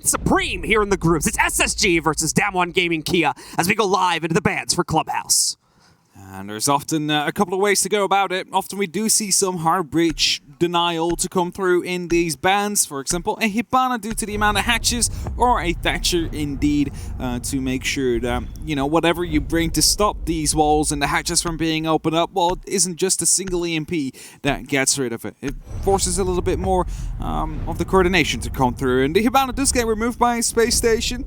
reigns supreme here in the groups. It's SSG versus DAMWON Gaming Kia as we go live into the bans for Clubhouse. And there's often a couple of ways to go about it. Often we do see some hard breach denial to come through in these bans. For example, a Hibana due to the amount of hatches, or a Thatcher indeed to make sure that, you know, whatever you bring to stop these walls and the hatches from being opened up, well, it isn't just a single EMP that gets rid of it. It forces a little bit more of the coordination to come through. And the Hibana does get removed by Spacestation.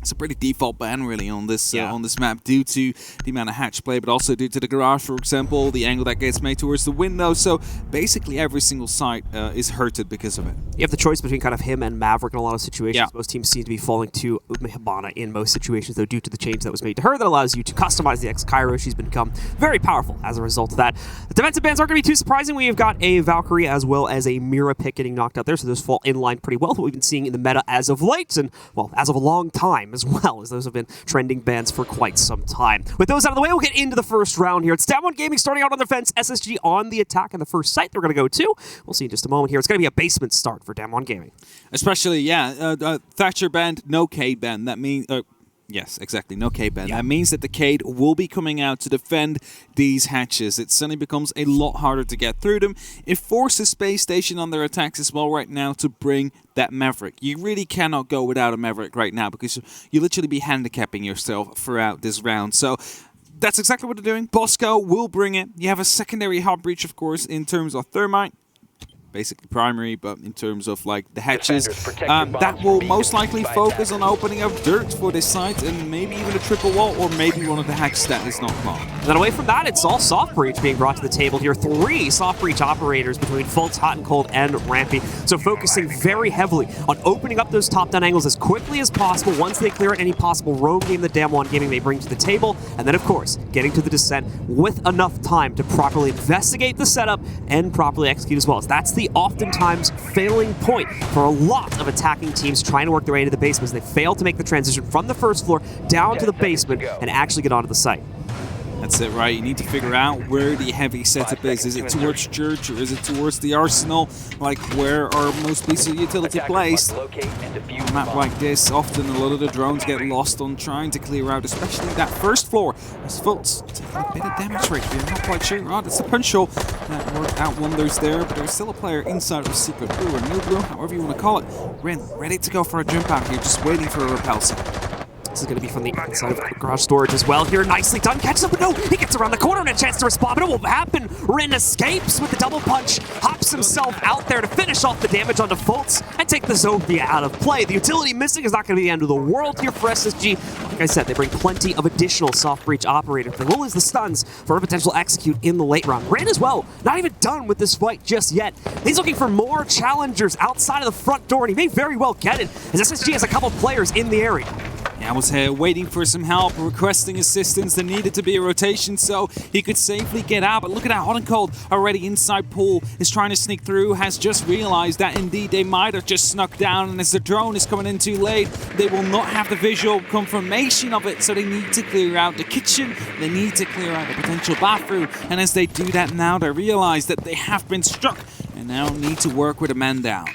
It's a pretty default ban, really, on this map due to the amount of hatch play, but also due to the garage, for example, the angle that gets made towards the window. So basically, every single site is hurted because of it. You have the choice between kind of him and Maverick in a lot of situations. Yeah. Most teams seem to be falling to Hibana in most situations, though, due to the change that was made to her that allows you to customize the X-Cairo. She's become very powerful as a result of that. The defensive bans aren't going to be too surprising. We've got a Valkyrie as well as a Mira pick getting knocked out there, so those fall in line pretty well with what we've been seeing in the meta as of late, and, well, as of a long time as well, as those have been trending bans for quite some time. With those out of the way, we'll get into the first round here. It's DAMWON Gaming starting out on the defense, SSG on the attack in the first site they're going to go to. We'll see in just a moment here. It's going to be a basement start for DAMWON Gaming. Especially, Thatcher banned, no Cade ban. That means... yes, exactly. No Cade ban. Yeah. That means that the Cade will be coming out to defend these hatches. It suddenly becomes a lot harder to get through them. It forces Spacestation on their attacks as well right now to bring that Maverick. You really cannot go without a Maverick right now because you literally be handicapping yourself throughout this round. So that's exactly what they're doing. Bosco will bring it. You have a secondary hot breach, of course, in terms of Thermite. Basically primary, but in terms of like the hatches, that will most likely focus on opening up dirt for this site and maybe even a triple wall or maybe one of the hatches that is not blocked. And then away from that, it's all soft breach being brought to the table here. 3 soft breach operators between Fultz, Hot and Cold, and Rampy. So focusing very heavily on opening up those top-down angles as quickly as possible once they clear out any possible roam game that DAMWON Gaming may bring to the table. And then, of course, getting to the descent with enough time to properly investigate the setup and properly execute as well. So that's the oftentimes failing point for a lot of attacking teams trying to work their way into the basement as they fail to make the transition from the first floor down to the basement and actually get onto the site. That's it, right? You need to figure out where the heavy setup is. Is it towards church or is it towards the arsenal? Like, where are most pieces of utility placed? On a map like this, often a lot of the drones get lost on trying to clear out, especially that first floor. As Fultz taking a bit of damage rate, we're not quite sure. Oh, that's the punch hole that worked out wonders there, but there's still a player inside of Secret Blue or New Blue, however you want to call it. Rin, ready to go for a jump out here, just waiting for a repel set. This is going to be from the inside of garage storage as well here. Nicely done. Catches up, but no, he gets around the corner and a chance to respond, but it won't happen. Rin escapes with the double punch, hops himself out there to finish off the damage onto Fultz and take the Zofia out of play. The utility missing is not going to be the end of the world here for SSG. Like I said, they bring plenty of additional soft breach operators. They will lose the stuns for a potential execute in the late round. Rin as well, not even done with this fight just yet. He's looking for more challengers outside of the front door, and he may very well get it, as SSG has a couple players in the area. I was here waiting for some help, requesting assistance. There needed to be a rotation so he could safely get out. But look at that, Hot and Cold already inside pool, is trying to sneak through, has just realized that indeed they might have just snuck down. And as the drone is coming in too late, they will not have the visual confirmation of it. So they need to clear out the kitchen. They need to clear out the potential bathroom. And as they do that now, they realize that they have been struck and now need to work with a man down.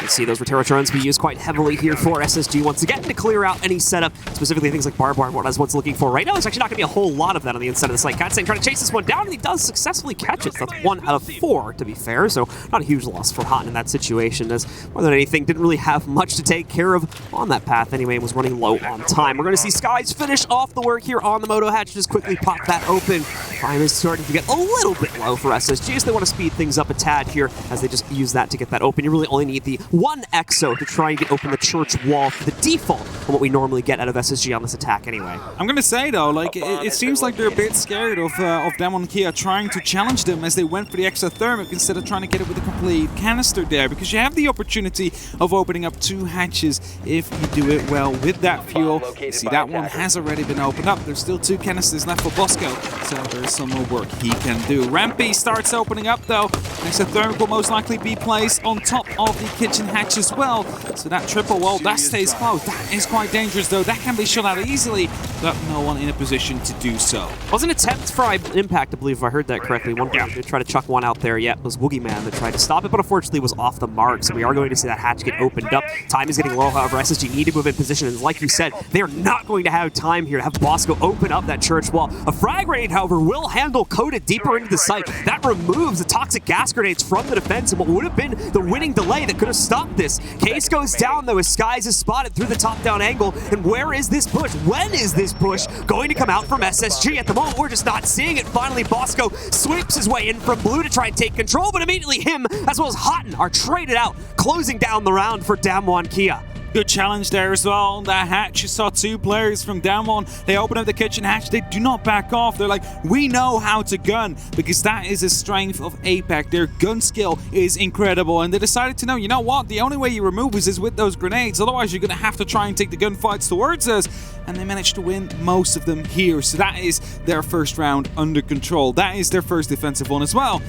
You see those Rotero drones be used quite heavily here for SSG once again to clear out any setup, specifically things like barbed wire, what what's looking for right now. There's actually not going to be a whole lot of that on the inside of the site. Katsang trying to chase this one down, and he does successfully catch it. So that's 1 out of 4, to be fair, so not a huge loss for Hot in that situation, as more than anything, didn't really have much to take care of on that path anyway, and was running low on time. We're going to see Skies finish off the work here on the Moto Hatch, just quickly pop that open. Time is starting to get a little bit low for SSG, so they want to speed things up a tad here, as they just use that to get that open. You really only need the 1 Exo to try and get open the church wall for the default on what we normally get out of SSG on this attack anyway. I'm going to say though, like it seems like they're a bit scared of DAMWON Kia trying to challenge them as they went for the exothermic instead of trying to get it with a complete canister there, because you have the opportunity of opening up 2 hatches if you do it well with that fuel. You see that one has already been opened up. There's still 2 canisters left for Bosco, so there's some more work he can do. Rampy starts opening up though. Exothermic will most likely be placed on top of the kitchen hatch as well. So that triple wall, that stays closed. That is quite dangerous though. That can be shot out easily. but no one in a position to do so. Was an attempt for impact, I believe, if I heard that correctly. One player did try to chuck one out there, yet it was Woogieman that tried to stop it, but unfortunately was off the mark, so we are going to see that hatch get opened up. Time is getting low, however, SSG need to move in position, and like you said, they are not going to have time here to have Bosco open up that church wall. A frag raid, however, will handle Coda deeper into the site. That removes the toxic gas grenades from the defense, and what would have been the winning delay that could have stopped this. Case goes down, though, as Skies is spotted through the top-down angle, and where is this push? When is this push going to come out from SSG? At the moment, we're just not seeing it. Finally, Bosco sweeps his way in from blue to try and take control, but immediately him, as well as Houghton, are traded out, closing down the round for DAMWON Kia. Good challenge there as well. That hatch, you saw two players from DAMWON. They open up the kitchen hatch. They do not back off. They're like, we know how to gun, because that is a strength of APAC. Their gun skill is incredible, and they decided to know, you know what? The only way you remove us is with those grenades. Otherwise, you're going to have to try and take the gunfights towards us. And they managed to win most of them here. So that is their first round under control. That is their first defensive one as well.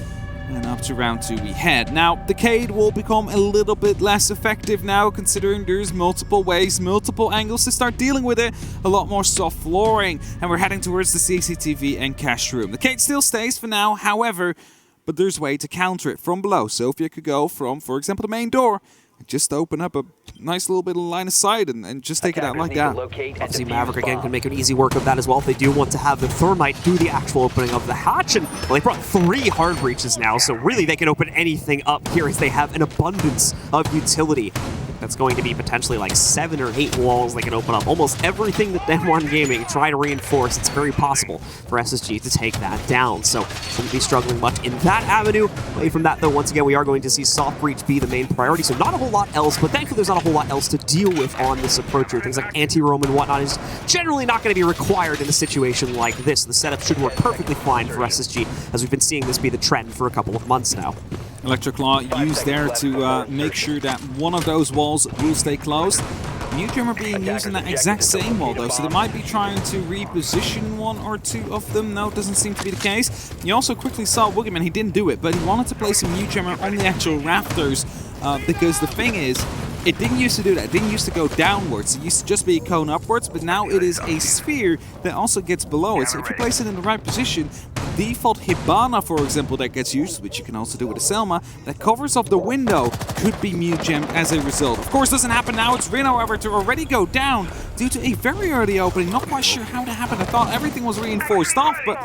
And up to round 2 we head. Now, the Cade will become a little bit less effective now, considering there's multiple ways, multiple angles to start dealing with it. A lot more soft flooring, and we're heading towards the CCTV and cash room. The Cade still stays for now, however, but there's a way to counter it from below. Sophia could go from, for example, the main door, just open up a nice little bit of line of sight and just take it out like that. Obviously, Maverick again can make an easy work of that as well if they do want to have the Thermite do the actual opening of the hatch. And well, they brought 3 hard breaches now, so really they can open anything up here as they have an abundance of utility. That's going to be potentially like 7 or 8 walls they can open up. Almost everything that DWG Gaming try to reinforce, it's very possible for SSG to take that down. So shouldn't be struggling much in that avenue. Away from that, though, once again, we are going to see soft breach be the main priority. So not a whole lot else, but thankfully there's not a whole lot else to deal with on this approach here. Things like anti-roam and whatnot is generally not going to be required in a situation like this. The setup should work perfectly fine for SSG, as we've been seeing this be the trend for a couple of months now. Electric Claw used there to make sure that one of those walls will stay closed. New Dreamer being used in that exact same wall though, so they might be trying to reposition 1 or 2 of them. No, it doesn't seem to be the case. You also quickly saw Woogieman, he didn't do it, but he wanted to place some New Dreamer on the actual rafters because the thing is, it didn't used to do that. It didn't used to go downwards. It used to just be a cone upwards, but now it is a sphere that also gets below it. So if you place it in the right position, the default Hibana, for example, that gets used, which you can also do with a Selma, that covers up the window, could be mute-gemmed as a result. Of course, doesn't happen now. It's Rin, however, to already go down due to a very early opening. Not quite sure how that happened. I thought everything was reinforced off, but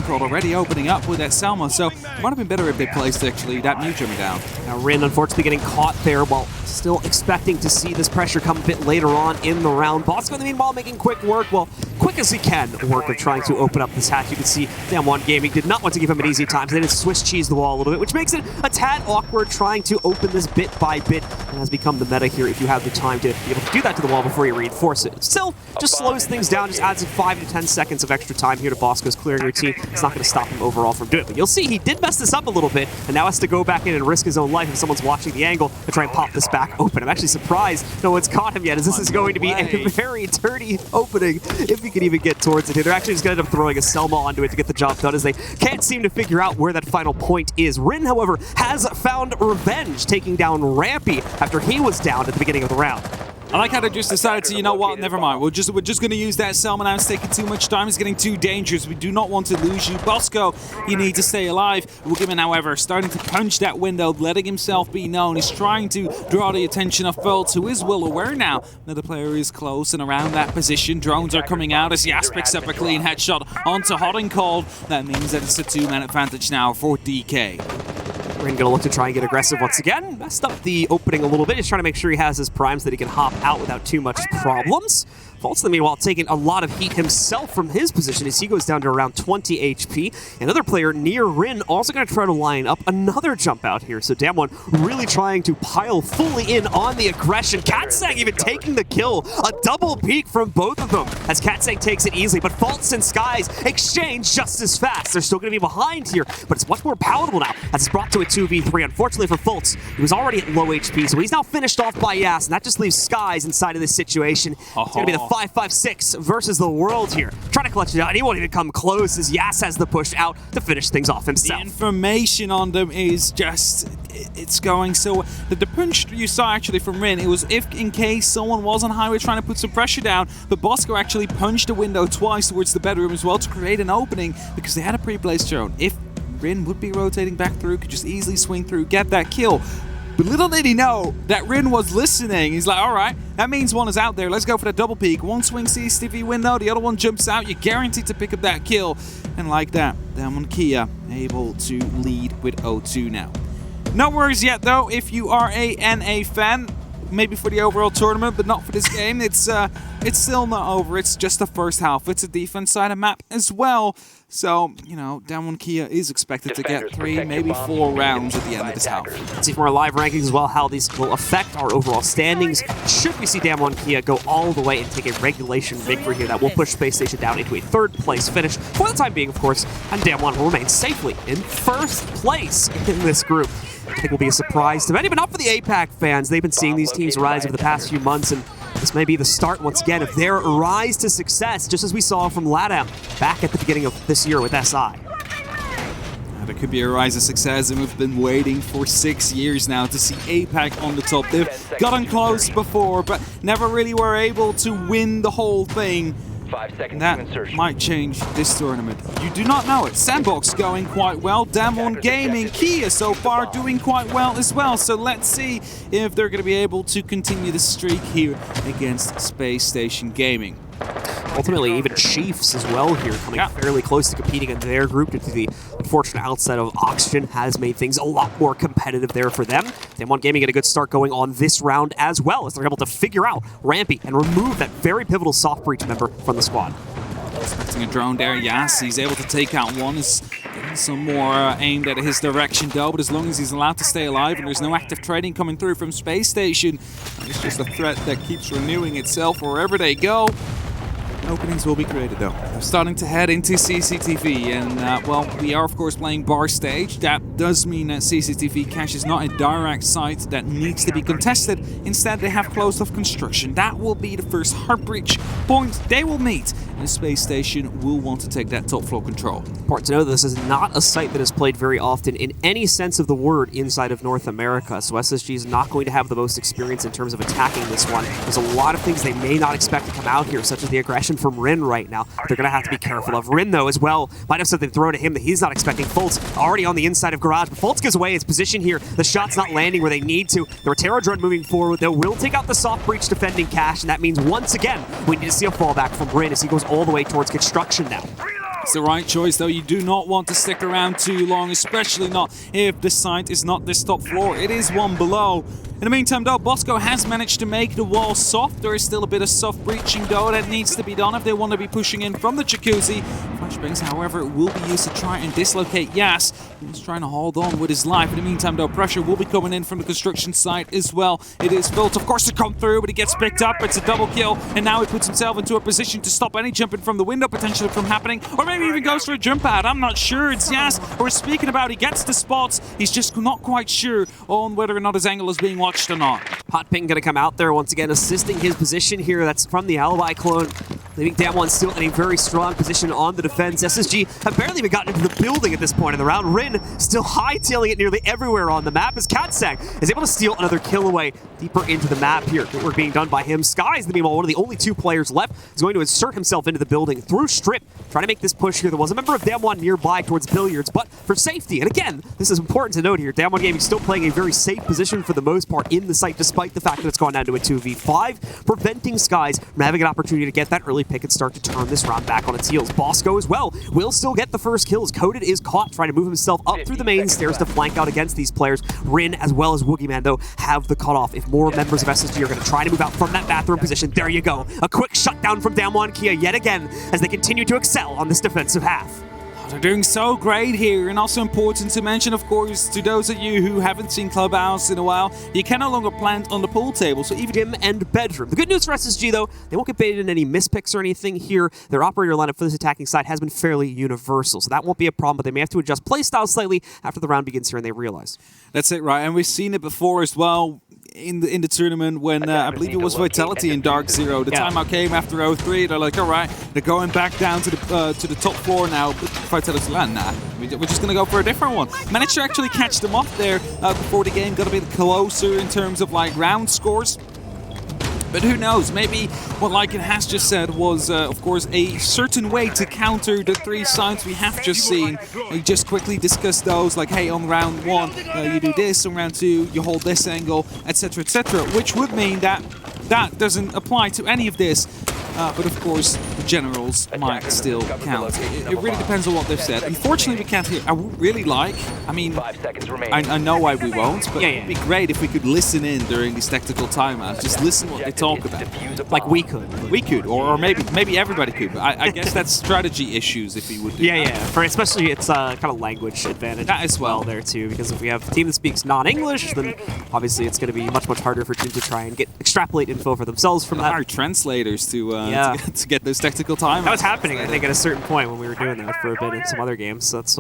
Code already opening up with that Selma, so it might have been better if they placed actually that mute-gemmer down. Now Rin unfortunately getting caught there while still expecting to see this pressure come a bit later on in the round. Bosco, in the meanwhile, making quick work, well, quick as he can, work of trying to open up this hatch. You can see DWG Gaming did not want to give him an easy time, so they did Swiss cheese the wall a little bit, which makes it a tad awkward trying to open this bit by bit, and has become the meta here if you have the time to be able to do that to the wall before you reinforce it. Still, just slows things down, just adds 5 to 10 seconds of extra time here to Bosco's clearing routine. It's not going to stop him overall from doing it, but you'll see he did mess this up a little bit, and now has to go back in and risk his own life if someone's watching the angle to try and pop this back open. I'm actually surprised no one's caught him yet, as this is going to be a very dirty opening if he can even get towards it here. They're actually just going to end up throwing a Selma onto it to get the job done, as they can't seem to figure out where that final point is. Rin, however, has found revenge, taking down Rampy after he was down at the beginning of the round. I like how they just decided to, you know what, never mind. We're just going to use that Selma now. It's taking too much time. It's getting too dangerous. We do not want to lose you. Bosco, you need to stay alive. Woogieman, however, starting to punch that window, letting himself be known. He's trying to draw the attention of Fultz, who is well aware now that the player is close and around that position. Drones are coming out as Yas picks up a clean headshot onto Hot and Cold. That means that it's a 2-man advantage now for DK. Rin gonna look to try and get aggressive once again. Messed up the opening a little bit. He's trying to make sure he has his primes that he can hop out without too much problems. Fultz, meanwhile, taking a lot of heat himself from his position as he goes down to around 20 HP. Another player near Rin also going to try to line up another jump out here. So DAMWON really trying to pile fully in on the aggression. Katsang even taking the kill. A double peek from both of them as Katsang takes it easily. But Fultz and Skies exchange just as fast. They're still going to be behind here, but it's much more palatable now as it's brought to a 2v3. Unfortunately for Fultz, he was already at low HP, so he's now finished off by Yas, and that just leaves Skies inside of this situation. It's going to be the 5-5-6 versus the world here. Trying to clutch it out, and he won't even come close as Yas has the push out to finish things off himself. The information on them is just, it's going so... The punch you saw actually from Rin, it was if in case someone was on highway trying to put some pressure down, but Bosco actually punched a window twice towards the bedroom as well to create an opening because they had a pre-placed drone. If Rin would be rotating back through, could just easily swing through, get that kill. But little did he know that Rin was listening. He's like, all right, that means one is out there. Let's go for the double peek. One swing CCTV window, the other one jumps out. You're guaranteed to pick up that kill. And like that, DWG Kia able to lead with 0-2 now. No worries yet, though, if you are a NA fan. Maybe for the overall tournament, but not for this game. It's still not over. It's just the first half. It's a defense side of map as well. So, you know, DWG Kia is expected to get 3, maybe 4 rounds at the end of this half. Let's see from our live rankings as well how these will affect our overall standings. Should we see DWG Kia go all the way and take a regulation victory here, that will push Spacestation down into a 3rd place finish for the time being, of course, and DWG will remain safely in 1st place in this group. I think will be a surprise to many, but not for the APAC fans. They've been seeing these teams rise over the past few months, and this may be the start once again of their rise to success, just as we saw from LATAM back at the beginning of this year with SI. There could be a rise of success, and we've been waiting for 6 years now to see APAC on the top. They've gotten close before, but never really were able to win the whole thing. 5 seconds That might change this tournament. You do not know it. Sandbox going quite well. DAMWON Gaming, Kia so far doing quite well as well. So let's see if they're going to be able to continue the streak here against Spacestation Gaming. Ultimately, even Chiefs as well here, coming fairly close to competing in their group due to the unfortunate outset of Oxygen has made things a lot more competitive there for them. DWG Gaming get a good start going on this round as well, as they're able to figure out Rampy and remove that very pivotal soft breach member from the squad. Expecting a drone there, yes, he's able to take out one. He's getting some more aimed at his direction though, but as long as he's allowed to stay alive and there's no active trading coming through from Space Station, it's just a threat that keeps renewing itself wherever they go. Openings will be created though. They're starting to head into CCTV, and well, we are of course playing bar stage. That does mean that CCTV cache is not a direct site that needs to be contested. Instead, they have closed off construction. That will be the first hard breach point they will meet, and Space Station will want to take that top floor control. Important to know this is not a site that is played very often in any sense of the word inside of North America, so SSG is not going to have the most experience in terms of attacking this one. There's a lot of things they may not expect to come out here, such as the aggression from Rin right now. They're going to have to be careful of. Rin, though, as well, might have something thrown at him that he's not expecting. Fultz already on the inside of Garage, but Fultz gives away his position here. The shot's not landing where they need to. The Rotero drone moving forward, though, will take out the soft breach defending cache, and that means once again we need to see a fallback from Rin as he goes all the way towards construction now. It's the right choice, though. You do not want to stick around too long, especially not if the site is not this top floor. It is one below. In the meantime, though, Bosco has managed to make the wall soft. There is still a bit of soft breaching, though, that needs to be done if they want to be pushing in from the jacuzzi. Flashbangs, however, will be used to try and dislocate Yas. He's trying to hold on with his life. In the meantime, though, pressure will be coming in from the construction site as well. It is built, of course, to come through, but he gets picked up. It's a double kill, and now he puts himself into a position to stop any jumping from the window potentially from happening, or maybe even goes for a jump out. I'm not sure. It's Yas we're speaking about. He gets the spots. He's just not quite sure on whether or not his angle is being watched or not. Hot Ping going to come out there once again, assisting his position here. That's from the Alibi clone. Leaving DAMWON still in a very strong position on the defense. SSG have barely even gotten into the building at this point in the round. Rin still hightailing it nearly everywhere on the map as Katsang is able to steal another kill away deeper into the map here. Good work being done by him. Skies, meanwhile, one of the only 2 players left, is going to insert himself into the building through Strip, trying to make this push here. There was a member of DAMWON nearby towards Billiards, but for safety, and again, this is important to note here, DAMWON Gaming still playing a very safe position for the most part in the site, despite the fact that it's gone down to a 2v5, preventing Skies from having an opportunity to get that early pick and start to turn this round back on its heels. Bosco as well will still get the first kills. Coded is caught trying to move himself up through the main stairs to flank out against these players. Rin as well as Woogieman, though, have the cutoff. If more members of SSG are going to try to move out from that bathroom position, there you go. A quick shutdown from DAMWON Kia yet again as they continue to excel on this defensive half. They're doing so great here, and also important to mention, of course, to those of you who haven't seen Clubhouse in a while, you can no longer plant on the pool table, so even gym and bedroom. The good news for SSG, though, they won't get baited in any mispicks or anything here. Their operator lineup for this attacking side has been fairly universal, so that won't be a problem, but they may have to adjust playstyle slightly after the round begins here and they realize. That's it, right? And we've seen it before as well in the tournament when I believe it was Vitality in Dark Zero. The timeout came after 0-3. They're like, all right, they're going back down to the top floor now. But Vitality, nah, we're just going to go for a different one. Managed to actually catch them off there before the game got a bit closer in terms of like round scores. But who knows, maybe what Lycan has just said was, of course, a certain way to counter the 3 signs we have just seen. We just quickly discussed those, like, hey, on round 1, you do this, on round 2, you hold this angle, etc., etc., which would mean that that doesn't apply to any of this. But of course, the generals might still count. It really depends on what they've said. Unfortunately, we can't hear. I would really like, I mean, I know why we won't, but it'd be great if we could listen in during these tactical timeouts. Just listen what they talk about. Like we could. We could, or maybe everybody could. But I guess that's strategy issues if we would do that. Yeah. For especially it's kind of language advantage that as well there too, because if we have a team that speaks non-English, then obviously it's going to be much harder for teams to try and extrapolate info for themselves from that. Hire translators to get those tactical timeouts. That was happening, I think, at a certain point when we were doing that for a bit in some other games. So that's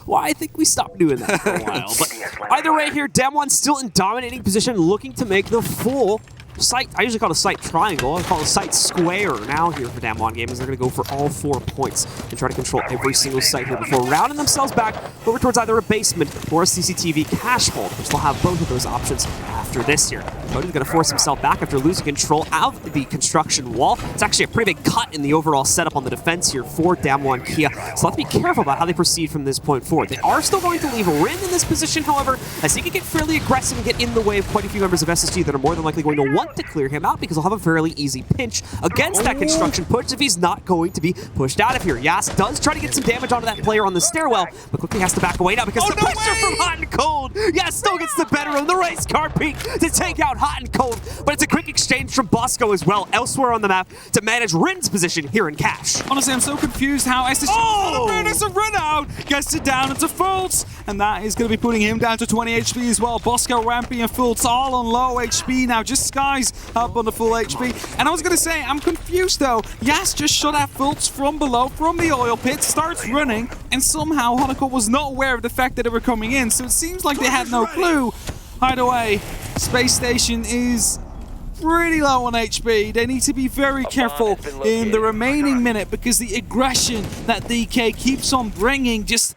why I think we stopped doing that for a while. But either way here, DAMWON still in dominating position, looking to make the full site. I usually call it a site triangle. I call it a site square now here for DAMWON Gamers. They're going to go for all 4 points and try to control every single site here before rounding themselves back over towards either a basement or a CCTV cache vault, which they'll have both of those options after this here. Cody's going to force himself back after losing control of the construction wall. It's actually a pretty big cut in the overall setup on the defense here for DAMWON Kia. So let's be careful about how they proceed from this point forward. They are still going to leave Rin in this position, however, as he can get fairly aggressive and get in the way of quite a few members of SSG that are more than likely going to want to clear him out because he'll have a fairly easy pinch against that construction push if he's not going to be pushed out of here. Yas does try to get some damage onto that player on the stairwell, but quickly has to back away now because the pressure from Hot and Cold. Yas still gets the better of the race car peak to take out Hot and Cold, but it's a quick exchange from Bosco as well elsewhere on the map to manage Rin's position here in cash. Honestly, I'm so confused how SSG there's a run out, gets it down into Fultz, and that is going to be putting him down to 20 HP as well. Bosco, Rampy, and Fultz all on low HP now, just Skies up on the full HP. And I was going to say, I'm confused though. Yas just shot at Fultz from below, from the oil pit, starts running, and somehow Honecourt was not aware of the fact that they were coming in, so it seems like they had no clue. Either way, Space Station is pretty low on HP. They need to be very careful in the remaining minute because the aggression that DK keeps on bringing, just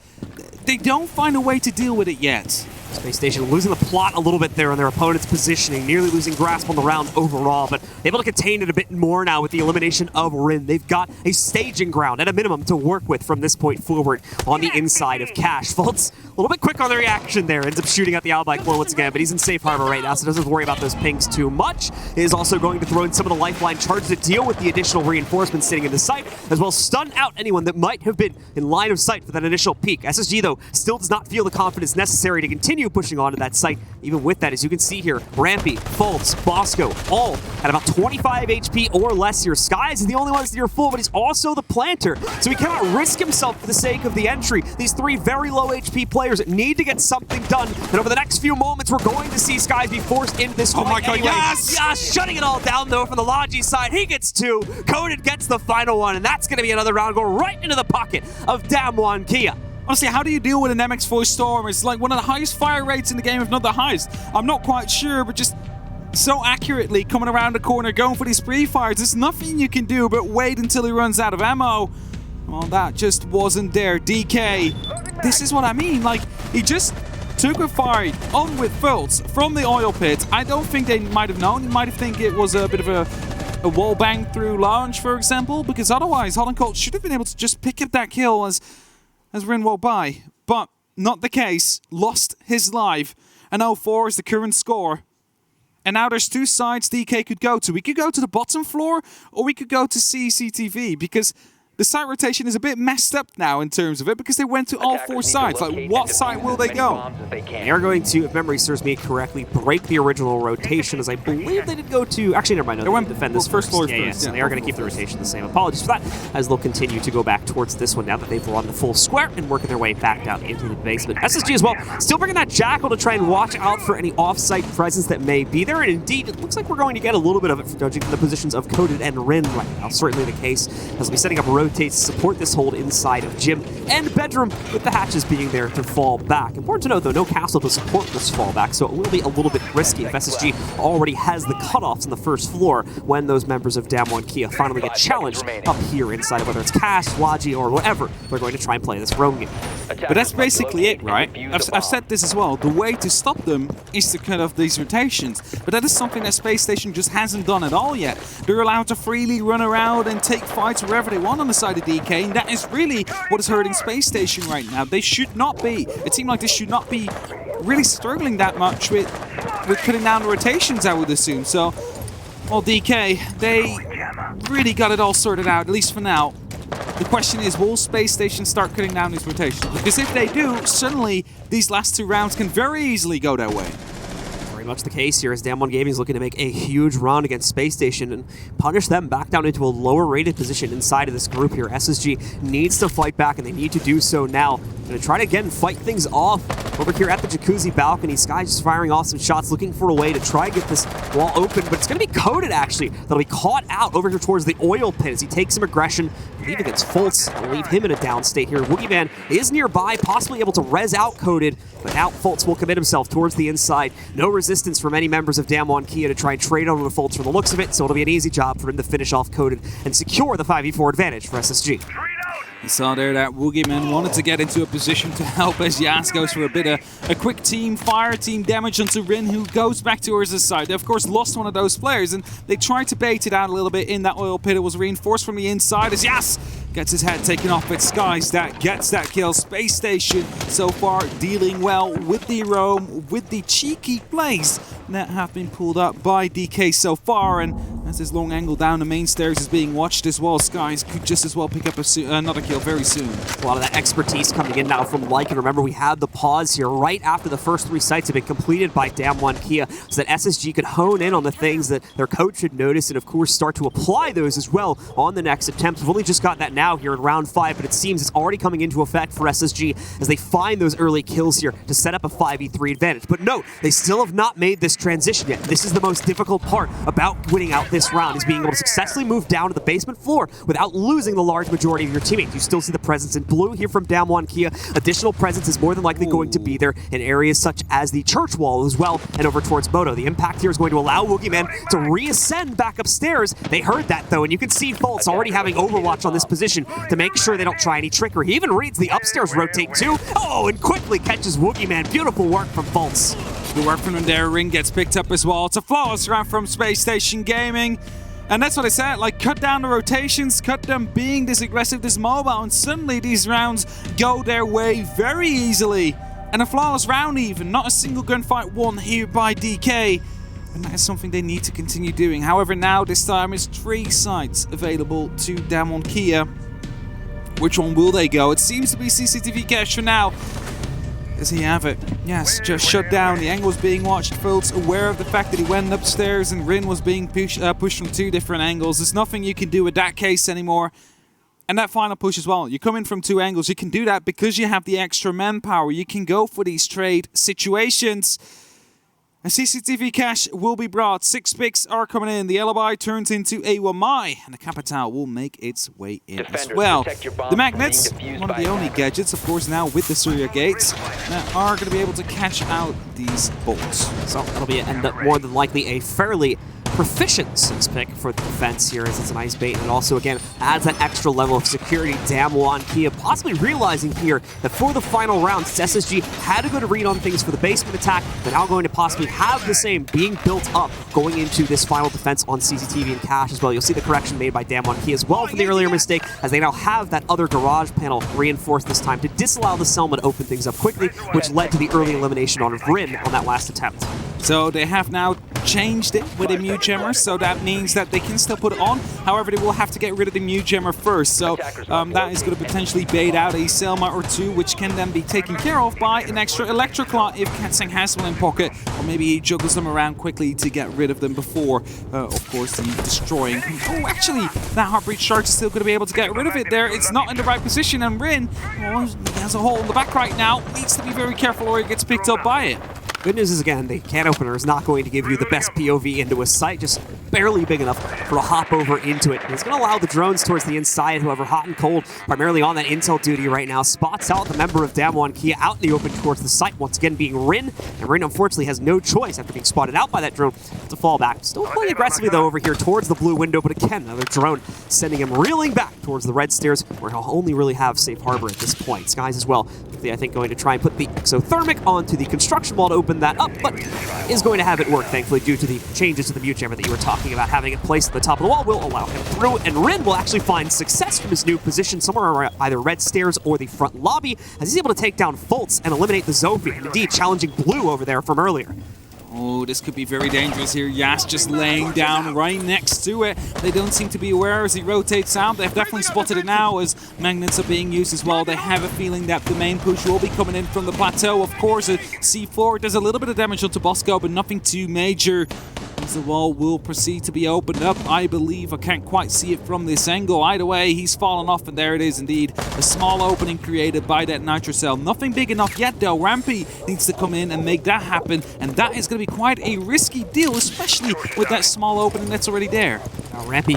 they don't find a way to deal with it yet. Space Station losing the plot a little bit there on their opponent's positioning, nearly losing grasp on the round overall, but able to contain it a bit more now with the elimination of Rin. They've got a staging ground at a minimum to work with from this point forward on the inside of Cash. Fultz a little bit quick on the reaction there, ends up shooting out the Alibi Core once again, but he's in safe harbor right now, so doesn't worry about those pings too much. Is also going to throw in some of the lifeline charges to deal with the additional reinforcements sitting in the site, as well as stun out anyone that might have been in line of sight for that initial peak. SSG, though, still does not feel the confidence necessary to continue pushing onto that site. Even with that, as you can see here, Rampy, Fultz, Bosco, all at about 25 HP or less here. Skies is the only one that's near full, but he's also the planter, so he cannot risk himself for the sake of the entry. These 3 very low HP players need to get something done, and over the next few moments, we're going to see Skies be forced into this fight. Oh my god, anyway. yes! Yes, shutting it all down, though, from the Logi side. He gets 2, Coded gets the final one, and that's going to be another round going right into the pocket of DAMWON Kia. Honestly, how do you deal with an MX4 Storm? It's like one of the highest fire rates in the game, if not the highest. I'm not quite sure, but just so accurately coming around the corner, going for these pre-fires. There's nothing you can do but wait until he runs out of ammo. Well, that just wasn't there. DK, this is what I mean. Like, he just took a fight on with Fultz from the oil pit. I don't think they might have known. They might have think it was a bit of a wall bang through launch, for example, because otherwise Honecourt should have been able to just pick up that kill as Rin walked by, but not the case. Lost his life, and 0-4 is the current score. And now there's 2 sides DK could go to. We could go to the bottom floor, or we could go to CCTV, because the the site rotation is a bit messed up now in terms of it because they went to all 4 sides. Like, what side will they go? They are going to, if memory serves me correctly, break the original rotation, as I believe they did go to... Actually, never mind. No, they went defend this first floor. Yeah, so they are going to keep the rotation the same. Apologies for that, as they'll continue to go back towards this one now that they've run the full square and working their way back down into the basement. SSG as well, still bringing that Jackal to try and watch out for any off-site presence that may be there, and indeed, it looks like we're going to get a little bit of it, judging from the positions of Coded and Rin right now. Certainly the case, as we'll be setting up rotates to support this hold inside of gym and bedroom, with the hatches being there to fall back. Important to note, though, no castle to support this fallback, so it will be a little bit risky if SSG already has the cutoffs on the first floor when those members of DAMWON Kia finally get challenged up here inside of whether it's Cash, Logi, or whatever. They're going to try and play this roam game. But that's basically it, right? I've said this as well. The way to stop them is to cut off these rotations. But that is something that Spacestation just hasn't done at all yet. They're allowed to freely run around and take fights wherever they want on the side of DK, and that is really what is hurting Spacestation right now. They should not be. It seemed like they should not be really struggling that much with cutting down the rotations, I would assume. So, well, DK, they really got it all sorted out, at least for now. The question is, will Spacestation start cutting down these rotations? Because if they do, suddenly these last 2 rounds can very easily go their way. Very much the case here, as DAMWON Gaming is looking to make a huge run against Spacestation and punish them back down into a lower rated position inside of this group here. SSG needs to fight back, and they need to do so now. Going to try to again fight things off over here at the jacuzzi balcony. Sky just firing off some shots, looking for a way to try and get this wall open, but it's going to be Coded, actually. That'll be caught out over here towards the oil pit as he takes some aggression. I believe against Fultz. I'll leave him in a down state here. Woogieman is nearby, possibly able to res out Coded, but now Fultz will commit himself towards the inside. No resistance from any members of DAMWON Kia to try and trade on the Fultz from the looks of it, so it'll be an easy job for him to finish off Coded and secure the 5v4 advantage for SSG. You saw there that Woogieman wanted to get into a position to help as Yas goes for a bit of a quick team fire, team damage onto Rin, who goes back towards his side. They, of course, lost one of those players, and they tried to bait it out a little bit in that oil pit. It was reinforced from the inside as Yas gets his head taken off. It's Skies that gets that kill. Spacestation so far dealing well with the roam, with the cheeky plays that have been pulled up by DK so far, and as this long angle down the main stairs is being watched as well, Skies could just as well pick up another kill very soon. A lot of that expertise coming in now from Lycan. Remember, we had the pause here right after the first 3 sites have been completed by DAMWON Kia, so that SSG could hone in on the things that their coach should notice and, of course, start to apply those as well on the next attempt. We've only just got that now here in round 5, but it seems it's already coming into effect for SSG as they find those early kills here to set up a 5v3 advantage. But note, they still have not made this transition yet. This is the most difficult part about winning out this round, is being able to successfully move down to the basement floor without losing the large majority of your teammates. You still see the presence in blue here from DAMWON Kia. Additional presence is more than likely going to be there in areas such as the church wall as well, and over towards Moto. The impact here is going to allow Woogieman to reascend back upstairs. They heard that, though, and you can see Fultz already having Overwatch on this position to make sure they don't try any trickery. He even reads the upstairs rotate, too. Oh, and quickly catches Woogieman. Beautiful work from Fultz. The work from there, Ring gets picked up as well. It's a flawless round from Spacestation Gaming. And that's what I said, like, cut down the rotations, cut them being this aggressive, this mobile, and suddenly these rounds go their way very easily. And a flawless round even, not a single gunfight won here by DK. And that is something they need to continue doing. However, now this time is 3 sites available to DAMWON Kia. Which one will they go? It seems to be CCTV Cash for now. Does he have it? Yes, just shut down. The angle was being watched. Fultz aware of the fact that he went upstairs and Rin was being pushed from 2 different angles. There's nothing you can do with that case anymore. And that final push as well. You come in from 2 angles. You can do that because you have the extra manpower. You can go for these trade situations. A CCTV cache will be brought. 6 picks are coming in. The alibi turns into a Wamai, and the Capital will make its way in as well. The magnets, one of the only gadgets, of course, now with the Surya gates, that are going to be able to catch out these bolts. So that'll be end up more than likely a fairly proficient 6 pick for the defense here, as it's a nice bait, and it also again adds that extra level of security. DAMWON Kia possibly realizing here that for the final round, SSG had to go to read on things for the basement attack. They're now going to possibly have the same being built up going into this final defense on CCTV and Cash as well. You'll see the correction made by DAMWON Kia as well for the earlier mistake, as they now have that other garage panel reinforced this time to disallow the Selma to open things up quickly, which led to the early elimination on Rin on that last attempt. So they have now changed it with a Mew Gemmer, so that means that they can still put it on. However, they will have to get rid of the Mew Gemmer first, so that is going to potentially bait out a Selma or two, which can then be taken care of by an extra Electroclaw if Katsang has one in pocket, or maybe he juggles them around quickly to get rid of them before, of course, the destroying. Oh, actually, that Heartbreak Shark is still going to be able to get rid of it there. It's not in the right position, and Rin, well, he has a hole in the back right now, needs to be very careful or he gets picked up by it. Good news is, again, the can opener is not going to give you the best POV into a site, just barely big enough for a hop over into it. And it's going to allow the drones towards the inside, whoever hot and cold, primarily on that intel duty right now, spots out the member of DAMWON Kia out in the open towards the site, once again being Rin. And Rin, unfortunately, has no choice after being spotted out by that drone to fall back. Still playing aggressively, though, over here towards the blue window, but again, another drone sending him reeling back towards the red stairs, where he'll only really have safe harbor at this point. Skies as well, I think, going to try and put the exothermic onto the construction wall to open that up, but is going to have it work, thankfully, due to the changes to the Mew Jammer that you were talking about. Having it placed at the top of the wall will allow him through, and Rin will actually find success from his new position somewhere around either red stairs or the front lobby, as he's able to take down Fultz and eliminate the Zofia, and indeed challenging Blue over there from earlier. Oh, this could be very dangerous here. Yas just laying down right next to it. They don't seem to be aware as he rotates out. They've definitely spotted it now as magnets are being used as well. They have a feeling that the main push will be coming in from the plateau. Of course, a C4 does a little bit of damage onto Bosco, but nothing too major. As the wall will proceed to be opened up, I believe. I can't quite see it from this angle. Either way, he's fallen off, and there it is indeed. A small opening created by that Nitrocell. Nothing big enough yet, though. Rampy needs to come in and make that happen, and that is going to be quite a risky deal, especially with that small opening that's already there. Now, Rampy